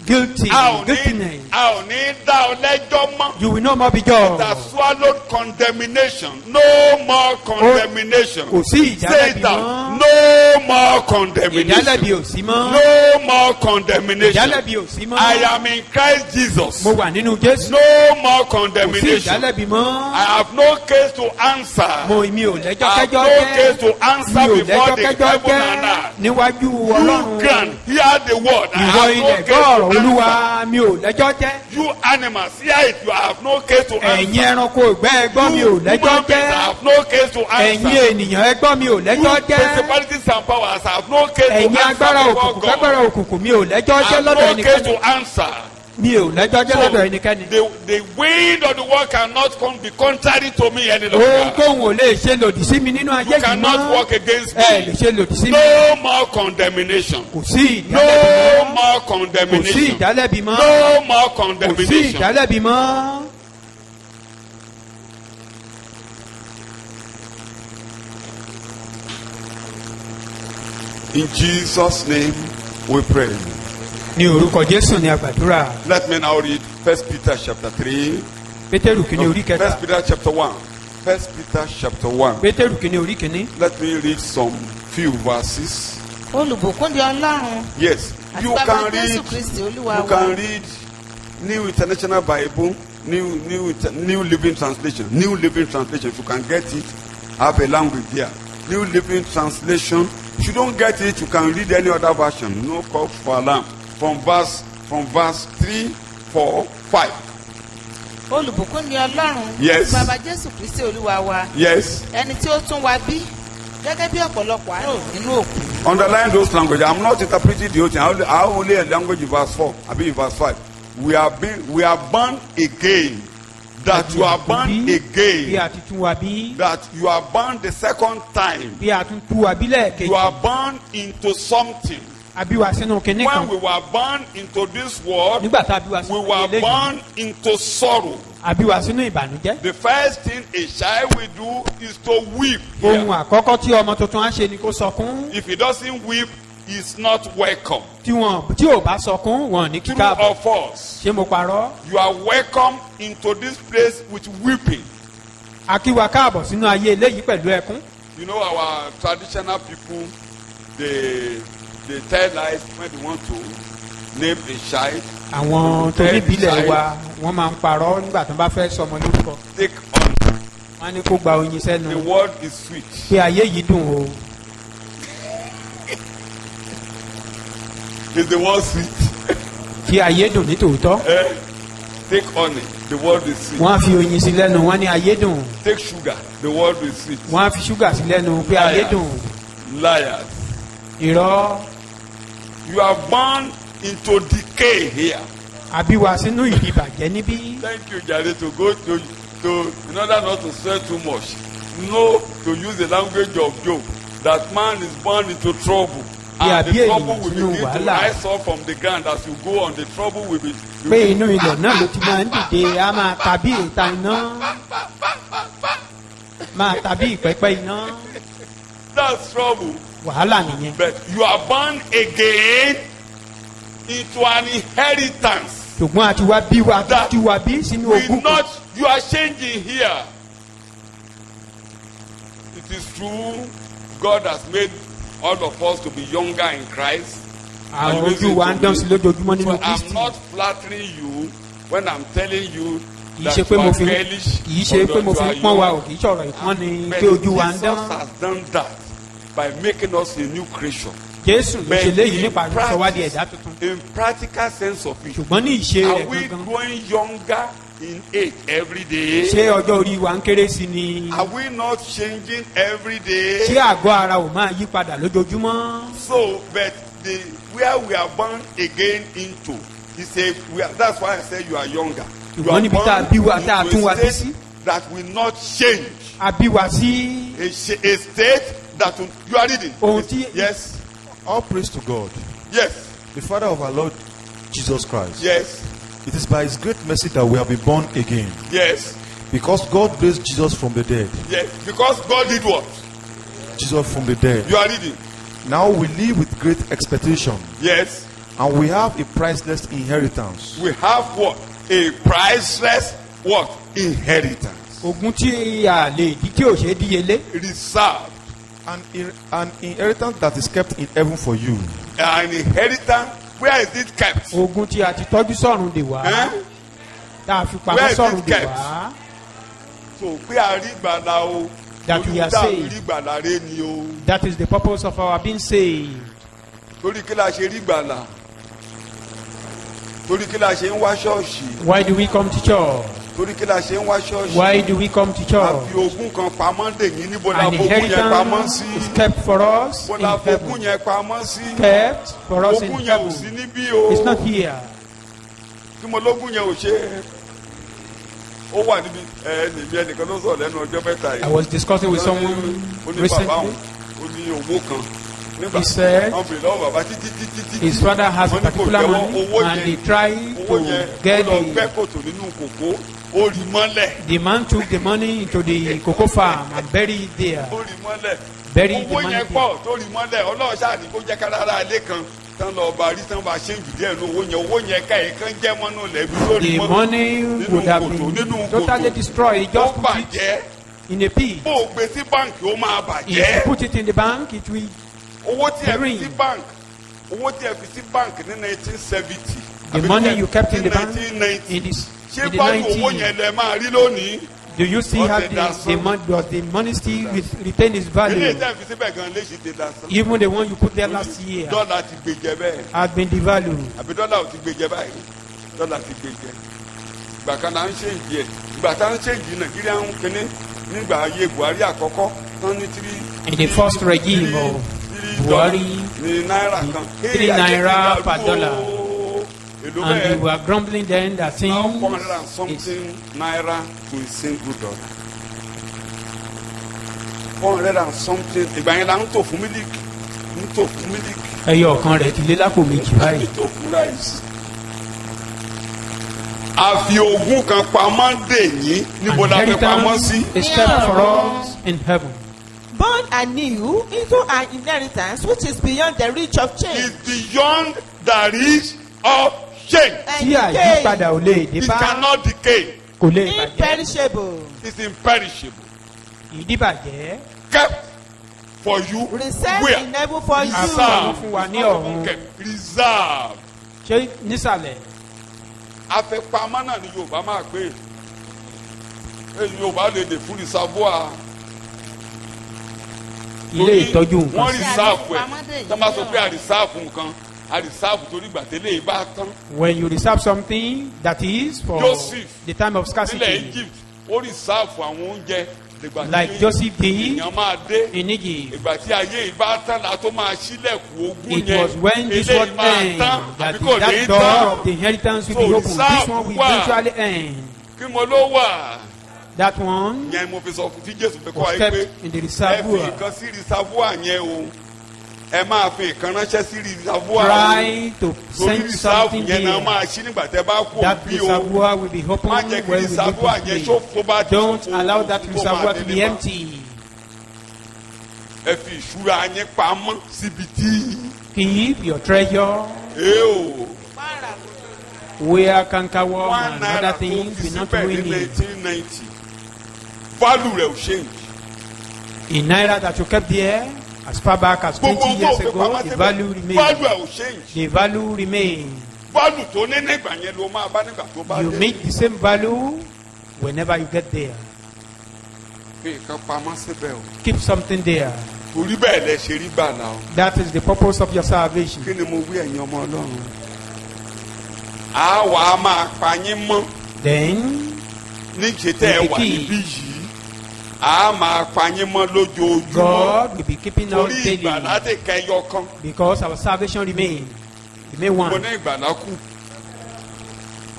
guilty, guiltiness. a ò ní dá ọ lẹ́jọ́ mọ́. You will no more be judged. That swallowed condemnation. No more condemnation. Kò sí Say ìdálẹ́bi that. mọ́. No more condemnation. Ìdálẹ́bi ò sí mọ́. No more condemnation. Ìdálẹ́bi ò sí mọ́. I am in Christ Jesus. Mo wà nínú Jésù. No more Kò sí condemnation. ìdálẹ́bi mọ́. I have no case to answer. Mi ò lẹ́jọ́ I have kẹ́jọ́ no case jẹ́. to Mi answer ò before lẹ́jọ́ the kẹ́jọ́ heaven and jẹ́ earth. níwájú You Ọlọ́run. can hear the word. I Ìwọ have ilẹ̀ no gbọ́ case ọ̀rọ̀ to Olúwa answer. mi ò lẹ́jọ́ jẹ́. You animals, hear it. You have no case to Ẹ̀yin answer. ẹranko ìgbẹ́ ẹgbọ́n mi ò You lẹ́jọ́ human beings jẹ́. have no case to Ẹ̀yin answer. ènìyàn ẹgbọ́n mi ò lẹ́jọ́ You jẹ́. principalities and powers have no case to Ẹ̀yin agbára answer before òkùnkùn God. kágbára òkùnkùn mi ò lẹ́jọ́ jẹ́ Have lọ́dọ̀ no case ẹnikẹ́ni. to answer. Mi ò lẹ́jọ́ jẹ́ lọ́dọ̀ So ẹnikẹ́ni. the wind of the world cannot be contrary to me any longer. Ohunkóhun ò lè ṣe lòdì sí mi nínú ayé You yìí cannot mọ́. work against Ẹ lè me. ṣe lòdì sí mi. No more condemnation. Kò sí No ìdálẹ́bi mọ́. more Kò sí condemnation. ìdálẹ́bi mọ́. No more Kò sí condemnation. ìdálẹ́bi mọ́. In Jesus' name we pray. Ní orúkọ Jésù ni a gbàdúrà. Let me now read 1 Peter chapter 3. Pétérù kìíní orí 1 kẹta. Peter chapter 1. 1 Peter chapter 1. Pétérù kìíní orí kìíní. Let me read some few verses. olùbùkún di ọlọ́run Yes, àti you bàbá can jésù read. kristi olúwa You wa can read New International Bible, New Living Translation, New Living Translation. If you can get it, have a language there. New Living Translation. If you don't get it, you can read any other version. No call for alarm. From verse 3, 4, 5. olùbùkún di ọlọ́run Yes. àti bàbá jésù kristi olúwa wa Yes. ẹni tí ó tún wa bí gẹ́gẹ́ bí ọ̀pọ̀lọpọ̀ àárò nínú òkú Underline those languages. I'm not interpreting the whole thing. I only a language in verse 4. I mean in verse 5. We are born again. That you are born Bí again. a ti tún wa bí. That you are born the second time. Bí a tún tú wa bí lẹ́ẹ̀kejì. You are born into something. A bí wa sínú kinní When kan. we were born into this world, Nígbà tá a bí wa we sínú were eléyìí. born into sorrow. A bí wa sínú ìbànújẹ́. The first thing a child will do is to weep. here. Ohun àkọ́kọ́ tí ọmọ tuntun á ṣe ni kó sọkún. If he doesn't weep, he's not welcome. Tí ò bá sọkún, wọn ò ní True kíkà bọ̀. or false? Ṣé mo parọ́? You are welcome into this place with weeping. A kí wa káàbọ̀ sínú ayé eléyìí pẹ̀lú ẹkún. You know our traditional people, they tell lies when they want to name a child. Àwọn tó ní ìbílẹ̀ wa wọ́n máa ń parọ́ nígbà tó bá fẹ́ sọmọ lórúkọ. Take on. Wọ́n á ní kó gba oyin The sẹ́nu. word is sweet. Pé ayé yìí dùn o. Is the word sweet? fi ayé dùn ní tòótọ́. Take honey, the word is sweet. wọ́n á fi oyin sí lẹ́nu wọ́n ní ayé dùn. Take sugar, the word is sweet. wọ́n á fi ṣúgà sí lẹ́nu pé ayé dùn. Liars. irọ́. You are born into decay here. àbí wa sínú ìdìbàjẹ́ níbí. Thank you, Jare, to go to in order not to swear too much. No, to use the language of Job, that man is born into trouble. And the trouble will begin to rise up from the ground as you go on. The trouble will be. pé inú ilẹ̀ náà ló ti máa ń dìde a máa tàbí ìta iná máa tàbí ìpẹ́pẹ́ iná. That's trouble. wàhálà nìyẹn. But you are born again into an inheritance. ṣùgbọ́n àti wá bí wa àti wá bí sínú ogún. You are changing here. It is true, God has made all of us to be younger in Christ. àwọn ojú wa ń dán sí lójoojúmọ́ nínú So I'm Kristi. not flattering you when I'm telling you kì í that ṣe pé you mo are fi girlish. kì í ṣe pé mo fi ń pọ́n wa ò kì í ṣọ̀rọ̀ ìpọ́n ni But pé ojú wa ń Jesus dán. has done that by making us a new creation. Jésù ló But ṣe léyìí in nípa sọ wá di ẹ̀dá tuntun. in practical sense of it, ṣùgbọ́n ní ìṣe are rẹ̀ we gangan. growing younger in age every day? ṣé ọjọ́ orí wa ń kéré sí ni. Are we not changing every day? ṣé àgọ́ ara ò máa yí padà lójoojúmọ́. So, but the where we are born again into, he said, that's why I say you are younger. You ṣùgbọ́n are níbi tá a bí wa tá a tún wa bí into a sí. state that will not change. a bí wa sí. A state that will, you are reading. ohun tí. Yes. All praise to God, Yes. the Father of our Lord Jesus Christ. Yes. It is by His great mercy that we have been born again. Yes. Because God raised Jesus from the dead. Yes. Because God did what? Jesus from the dead. You are reading. Now we live with great expectation. Yes. And we have a priceless inheritance. We have what? A priceless what? Inheritance. ogún tí a lè di tí ò ṣe é díyelé. Reserved. An inheritance that is kept in heaven for you. An inheritance. Where is it kept? ogún tí a ti tọ́jú sọ́run dè wá. Eh? tá a fi Where pamọ́ is sọ́run it dè kept? wá. So pé a rí gbàlà o. That we are Olùdá saved. rí gbàlà rẹ ni o. that is the purpose of our being saved. Torí kí la ṣe rí gbàlà? Torí kí la ṣe ń wá ṣọ́ọ̀ṣì? why do we come to church. Torí kí la ṣe ń wá ṣọ́ọ̀ṣì? why do we come to A church. fi ogún kan pamọ́ dè yín níbo la an fogún yẹn pamọ́ inheritance sí? is kept for us Níbo in la fogún heaven. yẹn pamọ́ sí? kept for us in Ogún yẹn ò sí heaven. níbí o. it's not here. Tí mo lógún yẹn ò ṣe ó wà níbi níbi ẹnìkan ló sọ̀rọ̀ lẹ́nu ọjọ́ mẹ́ta yìí. I was discussing with someone Ó ní bàbá recently. òun ó ní owó kan. Nígbà He said wọ́n bèrè lọ́wọ́ bàbá títí. his father has a Wọ́n ní kò particular jẹ́wọ́ money owó and yẹn. he tried Owó yẹn to get ó lọ gbẹ́ the. kòtò nínú kòkó ó rí mọ́lẹ̀. The man took the money into the cocoa farm and buried it there. Ó rí mọ́lẹ̀. Buried the Owó money yẹn there. pọ̀ tó rí mọ́lẹ̀ ọlọ́run ṣáà ní kó jẹ́ kárára ilé kan tán lọ bá rí tán bá ṣe ń jù díẹ̀ ní owó yẹn ká yìí kán jẹ́ mọ́nú lẹ́bí lórí The mọ́nú. money would have Nínú been kòtò. totally destroyed. He Ó just put bàjẹ́. it in a pit. Bó o gbé sí báǹkì ó máa If you bàjẹ́. put it in the bank, it will. Owó tí ẹ fi Green. sí báǹkì owó tí ẹ fi sí báǹkì ní 1970. The àbí money ní you kept in the bank 1990. in Ṣé the báyìí owó 90s. yẹn lẹ máa rí lónìí? Do you still Or have they the dance money? Does the money still retain its Ilé value? ìtẹ́ fi síbẹ̀ gan léṣe ti dà sán. Even the one you put there last year Dọ́là ti gbèjẹ bẹ́ẹ̀. has been devalued. Àbí dọ́là ò ti gbèjẹ báyìí. Dọ́là ti gbèjẹ. Ìgbà kan náà ń ṣe ìdí ẹ̀. Ìgbà tá ń ṣe ìdí Nàìjíríà ń kíní nígbà ayé Buhari àkọ́kọ́ tán ní In the first regime of Buhari, ní náírà kan. 3 naira per dollar. Èló and they bẹ́ẹ̀. were grumbling then that Now things 400 and is something naira to a single dollar. 400 and something. Ìgbà yẹn la ń tò fún mílíkì. Ń tò fún mílíkì. ẹyọ ọ̀kan rẹ̀ ti lé lápò méjì báyìí. Ń tò fún ráìsì. A fi ogún kan pamọ́ dè yín níbo An la fi pamọ́ sí. inheritance is kept for us in heaven. Born anew into an inheritance which is beyond the reach of change. It's beyond the reach of change. tí àyípadà ò lè dé It bá cannot decay. kò lè bàjẹ́. Imperishable. It's imperishable. ìdíbàjẹ́ Kept for you. Reserved Where? in heaven for you. Reserved. fún wa ní ọ̀run. Kept. Reserved. ṣé nísàlẹ̀ Afẹ́pamọ́ náà ni Yorùbá máa pè é. Yorùbá lè dè fún reservoir. ilé ìtọ́jú nǹkan Wọ́n sí. reserve ẹ̀. Tọ́ bá sọ pé a reserve nǹkan. a reserve torí ìgbà tẹ́lẹ̀ ìbá tán. When you reserve something that is for Joseph, the time of nílẹ̀ scarcity, Egypt ó reserve àwọn oúnjẹ ìgbà like Joseph did èèyàn máa dé. in Egypt. Ìgbà tí ayé ìbá tán la tó máa ṣílẹ̀kùn ogún It yẹn. was when this Eléyìí was máa end tán that àbí kò ní that door tán. of the inheritance will So be opened. This reserve one will wà. eventually end. Kí mo ló wà? That one Yẹn mo fi sọ fún tí Jésù fi kọ́ was ayé pé kept in the ẹ fi reservoir. nǹkan sí reservoir yẹn o. Ẹ máa fi nǹkan ránṣẹ́ sí reservoir o. Try to Torí send reserve something yẹn náà máa there. ṣí nígbà tẹ́ bá kú That òbí o. reservoir will be Má opened jẹ́ kí when we leave reservoir this yẹn place. ṣófo bá ti Don't ṣófo, allow that kó máa reservoir to be délé bá. empty. Ẹ fi ìṣúra yín pamọ́ síbi tí. Keep your treasure Ee o. where cankerworm One and naira other tó things fi will not síbẹ̀ ní ruin it. 1990. Value rẹ̀ ò change. In naira that you kept there as far back as 20 Gbogbo years tó fi ago, pamọ́ the síbẹ̀, value value remains. ẹ̀ ò change. The value remains. Value tó ní nígbà yẹn ló máa bá nígbà tó bá You dé. meet the same value whenever you get there. Fi nǹkan pamọ́ síbẹ̀ o. Keep something there. Torí bẹ́ẹ̀ lẹ ṣe rí gbà náà. That is the purpose of your salvation. Kí ni mo wí ẹ̀yin ọmọ Ọlọ́run? Àwa á máa pa yín mọ́ Then, níṣẹ́ tẹ́ ẹ wà níbí yìí. A máa pa yín mọ́ lójoojúmọ́. God will be keeping us Torí daily ìgbàlá tè kẹyọ kan. because our salvation remains. Remain Mo one. ní ìgbàlá kù.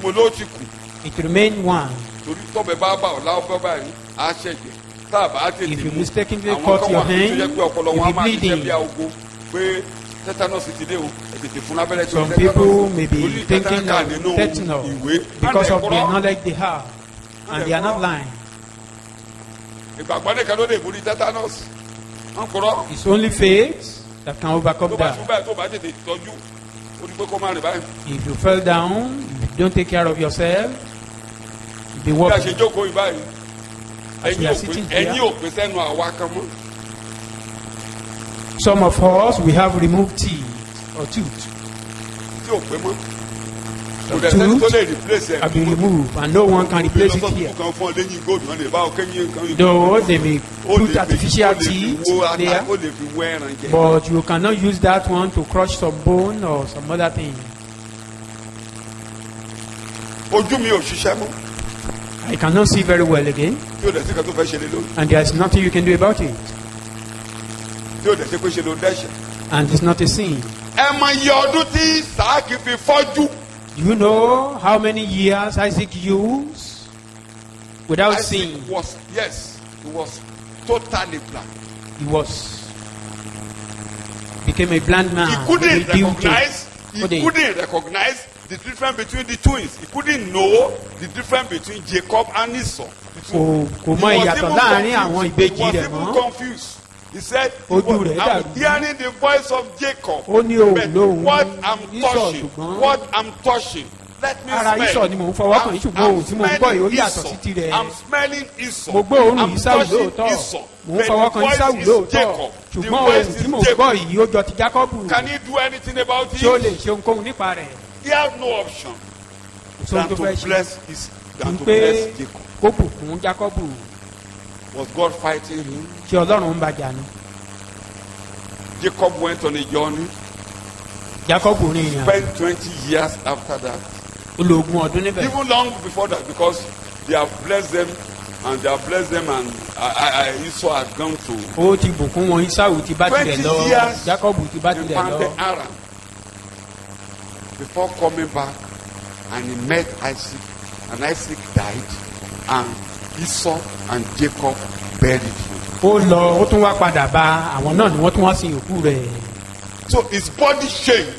Mo ló ti kù. It remains one. Torí tọ́bẹ̀ bá bà ọ́ láwọ́ báyìí, á ṣẹ̀jẹ̀. Tá a bá tètè If you mú. mistakenly Àwọn cut kan your wà tó hand, jẹ́ pé ọpọlọ you'll wọn á be máa ṣiṣẹ́ bleeding. bí agogo pé tetanus ti dé o. Ẹ tètè fún lábẹ́rẹ́ tí o Some ní people tetanus. may be Torí thinking tetanus kà of nínú tetanus ìwé. because of the Àdẹ̀kọ́rọ́. knowledge they have, and they are not lying. Ìgbàgbọ́ nìkan ló lè borí tetanus. Wọ́n kúrọ́. It's only faith that can overcome Tó bá that. tún báyìí tó bá tètè tọ́jú. Ó ní pé kó má rìn báyìí. If you fell down, if you don't take care of yourself, you'll be Bí a ṣe walking. jókòó yìí báyìí. As we are sitting here. Ẹ̀yin ò pè sẹ́nu àwa kan mọ́. Some of us, we have removed teeth or tooth Tí ò pé mọ́. Kò dẹ̀ sẹ́ni tó lè replace ẹ̀. have been removed, and no one can replace it here. Kan fún ọ lẹ́yìn góòlù wọn lè bá ọ kẹ́yìn kan. Though they may Ó put lè fi- artificial ó lè fi teeth wo ata- there, ó lè fi wọ ẹran jẹ. but you cannot use that one to crush some bone or some other thing. Ojú mi ò ṣiṣẹ́ mọ́. I cannot see very well again, Tí o dẹ̀ sí kan tó fẹ́ ṣe lé lórí. and there is nothing you can do about it, Tí o dẹ̀ sí pé ṣe ló dẹ́ṣẹ̀. and it's not a sin. Ẹ mọ iye ọdún tí Ìsáàkì fi fọ́jú. Do you know how many years Isaac used without sin? Isaac was, yes, he was totally blind. He became a blind man. He couldn't with a beauty. recognize the difference between the twins. He couldn't know the difference between Jacob and Esau. Kò mọ ìyàtọ̀ láàrin àwọn ìbejì rẹ̀ He was mọ́. even confused. He said, Ojú rẹ̀ I'm dàrú. hearing the voice of Jacob. Ó ní òun But lóhùn what I'm Esau, touching, ṣùgbọ́n what I'm touching, let me ara smell. Esau ni mò ń fọwọ́ kàn yín, ṣùgbọ́n òun tí mo ń gbọ́ yìí ó yàtọ̀ sí tirẹ̀. I'm smelling Esau. Mo gbọ́ òórùn I'm Ísáù touching lóòótọ́. Esau. Mò ń But fọwọ́ the kan voice Ísáù is lóòótọ́. Jacob. The Ṣùgbọ́n voice òun is tí mò ń Jacob. gbọ́ yìí ó jọ ti Jákọ́bù. Can he do anything about Ṣé ó it? lè ṣe ohunkóhun nípa rẹ̀? He has no option Kò sóhun than tó to fẹ́ ṣe. bless his Ju than to pé bless Jacob. kó bùkún Jákọ́bù. Was God fighting him? Ṣé Ọlọ́run ń bàjá ni? Jacob went on a journey. Jákọ́bù rìn ìrìn àjò. Spent 20 years after that. Ó lo ogún ọdún níbẹ̀. Even long before that, because they have blessed them and Esau had gone to Ó ti bùkún wọn, Ísáù ti bá tilẹ̀ 20 lọ. years Jákọ́bù ti bá in tilẹ̀ lọ. Pante Aram before coming back, and he met Isaac, and Isaac died, and Esau and Jacob buried him. Ó lọ, ó tún wá padà bá àwọn náà ni wọ́n tún wá sin òkú rẹ̀. So his body changed.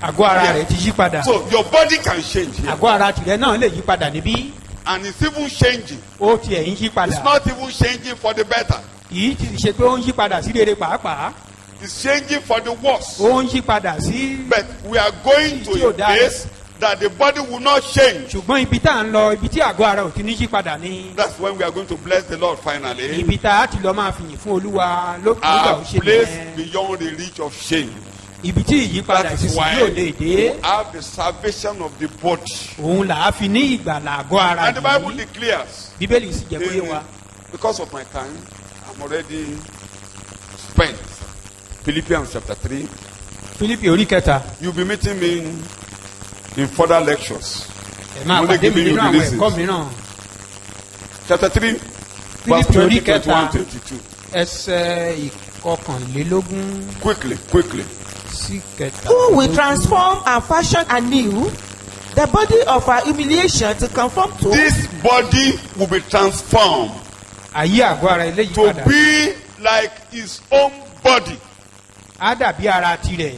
Àgọ́ ara rẹ̀ ti yí padà. So your body can change here. Àgọ́ ara tìrẹ náà lè yí padà níbí. And it's even changing. Ó tiẹ̀ ń yí It's padà. not even changing for the better. Yìí ti ṣe pé ó ń yí padà sí rere pàápàá. It's changing for the worse. Ó ń yí padà sí. But we are going to a place that the body will not change. Ṣùgbọ́n ibi tá à ń lọ, ibi tí àgọ́ ara ò ti ní yí padà ni. That's when we are going to bless the Lord finally. Ibi tá a ti lọ máa fìyìn fún Olúwa nígbà Our ó ṣe place nìyẹn. beyond the reach of shame. Ibi tí ìyípadà That is ìsinsìnyí why yóò lè dé. we have the salvation of the body. Òun là á fi ní ìgbàlà àgọ́ ara And the Bible yìí. declares, Bíbélì sì jẹ́ kó yé wa. because of my time, I'm already spent. Philippians chapter 3, Fílípì orí kẹta. You'll be meeting me in further lectures. Ẹ máa Only pàdé mi giving you nínú àwọn releases. ẹ̀kọ́ mìíràn. Chapter 3, verse Fílípì 20, orí 21, kẹta 22. ẹsẹ̀ ìkọkànlélógún Quickly. sí kẹta. Who will transform and fashion anew the body of our humiliation to conform to This body will be transformed Ayé àgọ́ ara eléyìí to padà. be like his own body. Á dàbí ara tirẹ̀.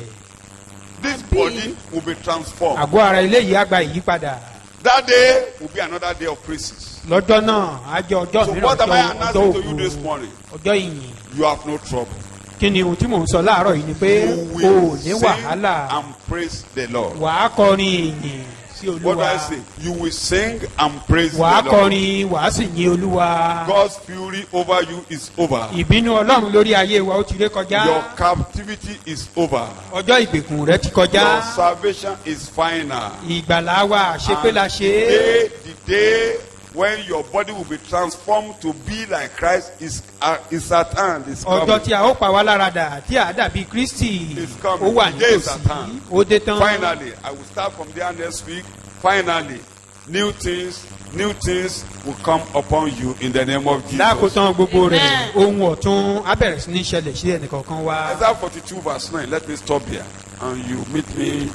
This body will be transformed. Àgọ́ ara eléyìí á gba ìyípadà. That day will be another day of praises. Lọ́jọ́ náà á jẹ́ ọjọ́ So mìíràn what am I ọjọ́ announcing to you òkú this morning? ọjọ́ ìyìn. You have no trouble. Kí ni ohun tí mò ń sọ láàárọ̀ yìí ni pé You o will ò ní sing wàhálà. and praise the Lord. Wàá kọrin ìyìn sí What do I Olúwa. say? You will sing and praise Wàá the Lord. kọrin wàá sì yin Olúwa. God's fury over you is over. Ìbínú Ọlọ́run lórí ayé wa ó ti ré kọjá. Your captivity is over. Ọjọ́ ìgbèkùn rẹ ti Your kọjá. salvation is final. Ìgbàlá wa àṣepé la ṣe é. The day when your body will be transformed to be like Christ is at hand. Is Ọjọ́ coming. tí a ó pa wá lára dà tí a dàbí Kristi It's coming. ó wà The day is nítòsí. at hand. Ó dé tán. Finally, I will start from there next week. Finally, new things will come upon you in the name of Jesus. Lákòótán gbogbo rẹ̀ Amen. ohun ọ̀tún á bẹ̀rẹ̀ sí ní ṣẹlẹ̀ sí ẹnìkọ̀ọ̀kan wa. Isaiah 42 verse 9. Let me stop there. And you meet me.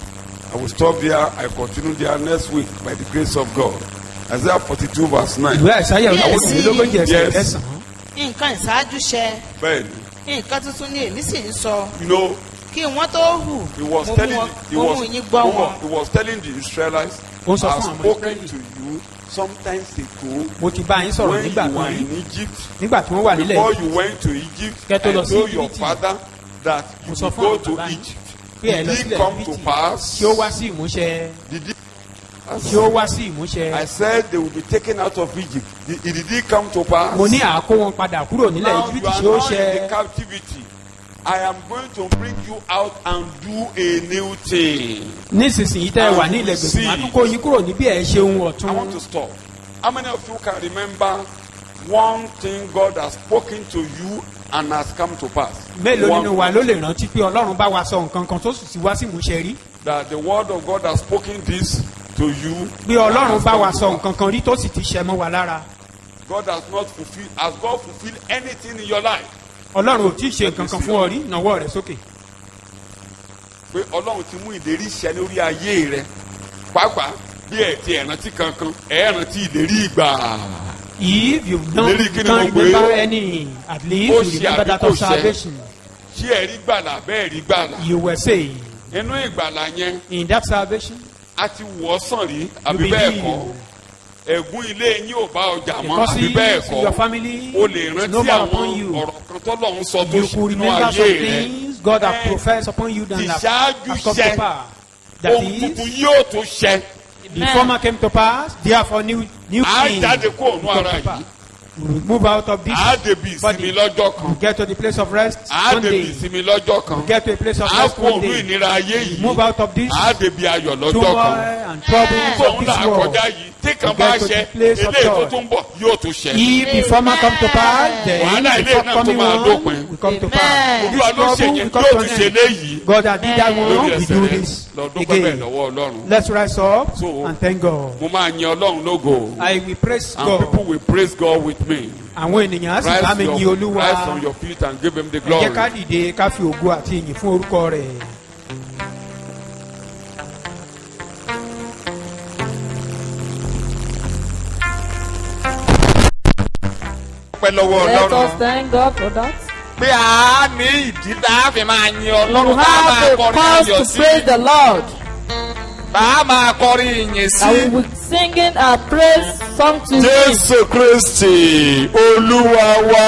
I will stop there. I continue there next week by the grace of God. Isaiah 42 verse 9. Ìwé Àìsáyà orí kejìlélógójì ẹsẹ̀ Yes. kẹsàn-án. nǹkan ìṣáájú ṣẹ Bẹ́ẹ̀ni. nǹkan tuntun ni èmi sì ń sọ You know, kí wọ́n tó hù he was mo telling mú yín gbọ́ wọn. he was telling the Israelites, Ó ń sọ I've fún àwọn spoken Ísírẹ́lì. to you sometimes ago Mo ti bá yín sọ̀rọ̀ when nígbà you were kan rí. in Egypt. Nígbà tí wọ́n wà nílẹ̀ Before yìí. you went to Egypt, Kẹ́ tó I lọ sí told your Íjíbítì. father that you Mo sọ will fún go àwọn to bàbá yín Egypt. pé ẹ lọ Did it sílẹ̀ come to Íjíbítì pass? tí ó wá sí ìmúṣẹ. Did it? Tí ó wá sí ìmúṣẹ. I said they will be taken out of Egypt. Did it come to pass? Mo ní àkó wọn padà kúrò nílẹ̀ Now you Íjíbítì are tí ó not in ṣẹ. the captivity. I am going to bring you out and do a new thing. Nísinsìnyí tẹ́ ẹ wà ní ilẹ̀ gbèsè máa tún kó yín kúrò níbí ẹ̀ ṣe ohun I want ọ̀tún. to stop. How many of you can remember one thing God has spoken to you and has come to pass? Mélòó One nínú wa ló lè rántí pé Ọlọ́run bá wa sọ nǹkan kan tó sì ti wá sí ìmúṣẹ rí? that the word of God has spoken this to you. Pé Ọlọ́run has bá come wa to sọ pass. nǹkan kan rí tó sì ti ṣẹ mọ́ wa lára. God has not fulfilled. Has God fulfilled anything in your life? Ọlọ́run ò tí ì ṣe nǹkan kan fún ọ rí náwó rẹ̀ sókè. Pé Ọlọ́run ti mú ìlérí ṣẹ lórí ayé rẹ. Pàápàá bí ẹ ti ẹ̀rántí kankan, ẹ̀rántí ìlérí ìgbà. If you don't Ìlérí kí ni can't mo pè é? remember any, at Ó least you ṣe remember that àbí of kò ṣe? salvation. Ṣé ẹ rí gbàlà bẹ́ẹ̀ rí gbàlà? You were saved. Inú ìgbàlà yẹn, In that salvation, a ti wọ̀ ọ́ sàn rí you àbí bẹ́ẹ̀ believe. kọ́. Ẹ̀gún ilé yín ò bá ọjà mọ́ Because àbí bẹ́ẹ̀ in your kọ́. family, O lè it's no rántí more àwọn upon you. ọ̀rọ̀ kan tọ́lọ́run sọ tó You ṣe could nínú remember some ayé rẹ. things God has professed upon you that have Ìṣáájú come to ṣẹ. pass. That Ohun tuntun is, yóò tún ṣẹ. the former came to pass, therefore new À á thing jáde kó òun will come ara to yìí. pass. We move out of this À á débi ìsinmi body. lọ́jọ́ kan. We get to the place of rest À á one débi day. ìsinmi lọ́jọ́ kan. We get to a place of À á rest kó one òun day. ìnira ayé We yìí. move out of this À á débi ayọ̀ lọ́jọ́ turmoil kan. and troubles Tóun of là this world. kọjá yìí tí kan We bá get to ṣẹ the place of eléyìí tó joy. tún bọ̀ yóò tún ṣẹ. If the former come to pass, then Wàhálà the ilé náà tó forthcoming máa one dópin. will come to Amen. pass. Olúwa ló ṣe yẹn Come yóò to tún an ṣe end. léyìí. God that did that Lórí one, we ẹsẹ̀ do rẹ this lọ dúpẹ́ bẹ́ẹ̀ again. lọ́wọ́ Ọlọ́run. Let's rise up So, and thank God. Mo máa yan Ọlọ́run lógo. I will praise And people God. will praise God with me. Àwọn ènìyàn á sì bá mi yin Rise Olúwa. on your feet and give him the Ẹ jẹ́ ká glory. dìde ká fi ògo àti ìyìn fún orúkọ rẹ̀. Pẹ́ lọ́wọ́ Let us Ọlọ́run. thank God for that. Pé a ní ìdí tá a fi máa yin You Ọlọ́run tá a máa have a kọrin cause ayọ̀ to sí. praise the Lord. Tá a máa kọrin ìyìn sí. And we will be singing a praise song to Him. Jésù Kristi Olúwa wa.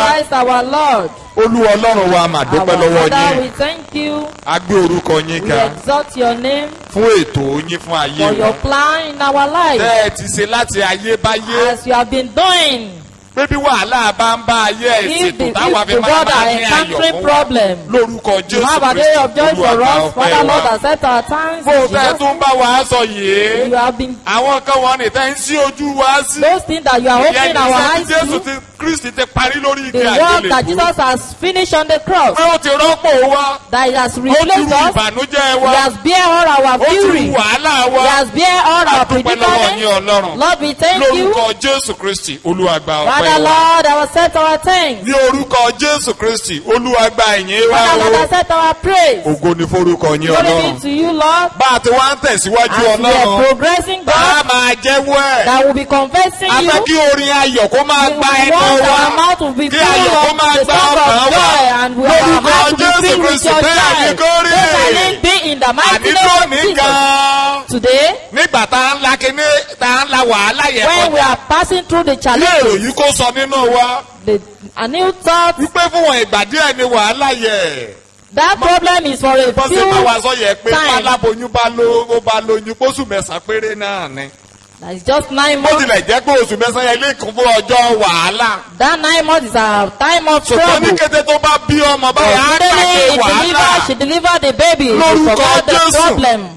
Christ our Lord. Olúwa Ọlọ́run wa mà Our dúpẹ́ lọ́wọ́ Father, we yín. thank you. A gbé orúkọ yín We ga exalt your name fún ètò yín fún ayé for wa. your plan in our life. Tẹ́ ẹ ti ṣe láti ayébáyé. As you have been doing. Pé bí wàhálà bá ń bá ayé ẹ̀ If the ṣètò táwa fi if the máa God bá are ní ayọ̀ encountering fún wa. problem, Lórúkọ you Jésù have a day of joy Kristi for Olúwa us. Father, Lord, wa. accept our thanks. Bó o fẹ́ Jesus. tún bá wa sọ yìí. You have been Àwọn kan wọ́n ní tẹ́ ń sí ojú wa sí. those things that you are Ìyẹn opening ní our sẹ́ni eyes Jésù to. ti Kristi ti parí lórí The igi work that àgbélébùú. Jesus has finished on the cross, Pé ó ti rọ́pò wa. that he has Ó ti replaced ru us, ìbànújẹ́ he wa. has bear all our Ó ti ru fury, wàhálà wa. he has bear all our Adúpẹ́ lọ́wọ́ yín predicament. Ọlọ́run. Lord, we thank you. Lórúkọ Jésù Kristi, Olúwa gba Father, ọpẹ́ wa. Lord, I will accept our thanks. Ní orúkọ Jésù Kristi, Olúwa gba ìyìn wa Father, Lord, o. accept our praise. Ògo ni forúkọ yín Glory Ọlọ́run. be to you, Lord. Bá a ti wá ń tẹ̀síwájú As we are Ọlọ́run. progressing, Bá a God, máa jẹ́wọ́ ẹ̀. that will be confessing A you. fẹ́ kí orin ayọ̀ kó máa We gba want ẹnu wa. our mouth to be Kí full ayọ̀ kó of máa the gba song ọkàn of wa. joy, and our Lórúkọ heart to be Jésù filled with Kristi, your bẹ́ẹ̀ ni joy. kó rí. So shall it be in the mighty Àní name of lónìí Jesus. gan-an. Today, Nígbà tá a ń la kíní, tá a ń la wàhálà yẹn when we kọjá. are passing through the Ilé challenge, ìròyìn kó sọ nínú wa. a new thought, Wípé fún wọn ìgbà díẹ̀ ni wàhálà yẹ. that problem is for a Bọ́sẹ̀ few bá wa sọ yẹ pé time. páláboyún bá lóyún pósù mẹ́sàn-án péré náà ni. That is just 9 Bó months. tilẹ̀ jẹ́ pé oṣù mẹ́sàn-án yẹn lè kún fún ọjọ́ wàhálà. That 9 months is a time of Ṣùgbọ́n ní trouble. kété tó bá bí ọmọ báyìí á Immediately gbàgbé she wàhálà. delivered the baby. She Lórúkọ forgot the Jésù. problem.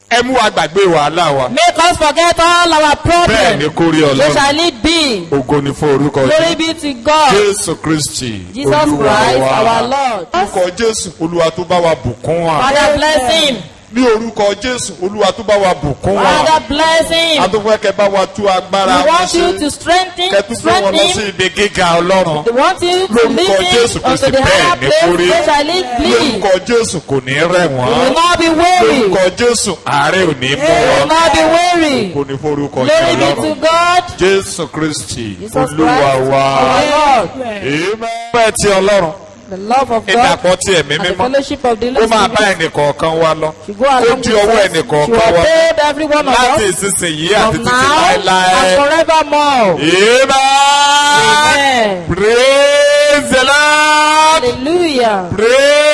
Ẹ mú wa gbàgbé wàhálà wa. Make us forget all our Bẹ́ẹ̀ ni problems. kó rí So Ọlọ́run. shall it be. Ògo ni fún orúkọ Glory Jésù. be to God. Jésù Kristi. Jesus Olúwa Christ, wa. our Lord. Orúkọ Jésù Olúwa tó bá wa bùkún wa. Father, bless him. Ní orúkọ Jésù Olúwa tó bá wa bùkún wa. Father, bless him. Adúgbò kẹ bá wa tú agbára We wa want you ṣe. to strengthen Kẹ tún fún wọn lọ sí him. ibi gíga Ọlọ́run. We want you to Lórúkọ lead Jésù him Kristi unto the bẹ́ẹ̀ higher ni place. kó rí. So shall it be. Lórúkọ Jésù kò ní rẹ̀ We will wọ́n. not be weary. Lórúkọ Jésù àárẹ̀ ò ní mú We will wọn. not be weary. Kò ní forúkọ ní Glory be to Ọlọ́run. God. Jésù Kristi Jesus Olúwa Christ, wa. our Lord. Amen. Bẹ́ẹ̀ ti Ọlọ́run. The love of God Ìdàpọ̀ ti ẹ̀mí and the mímọ́. fellowship of the Ó Holy máa bá Spirit ẹnìkọ̀ọ̀kan wa lọ. should go along di with ọwọ́ us. She ẹnìkọ̀ọ̀kan will wa. hold every one of Láti us ìsinsìnyí àti from títí now and láéláé. forevermore. Amen. Amen. Praise the Lord. Hallelujah. Praise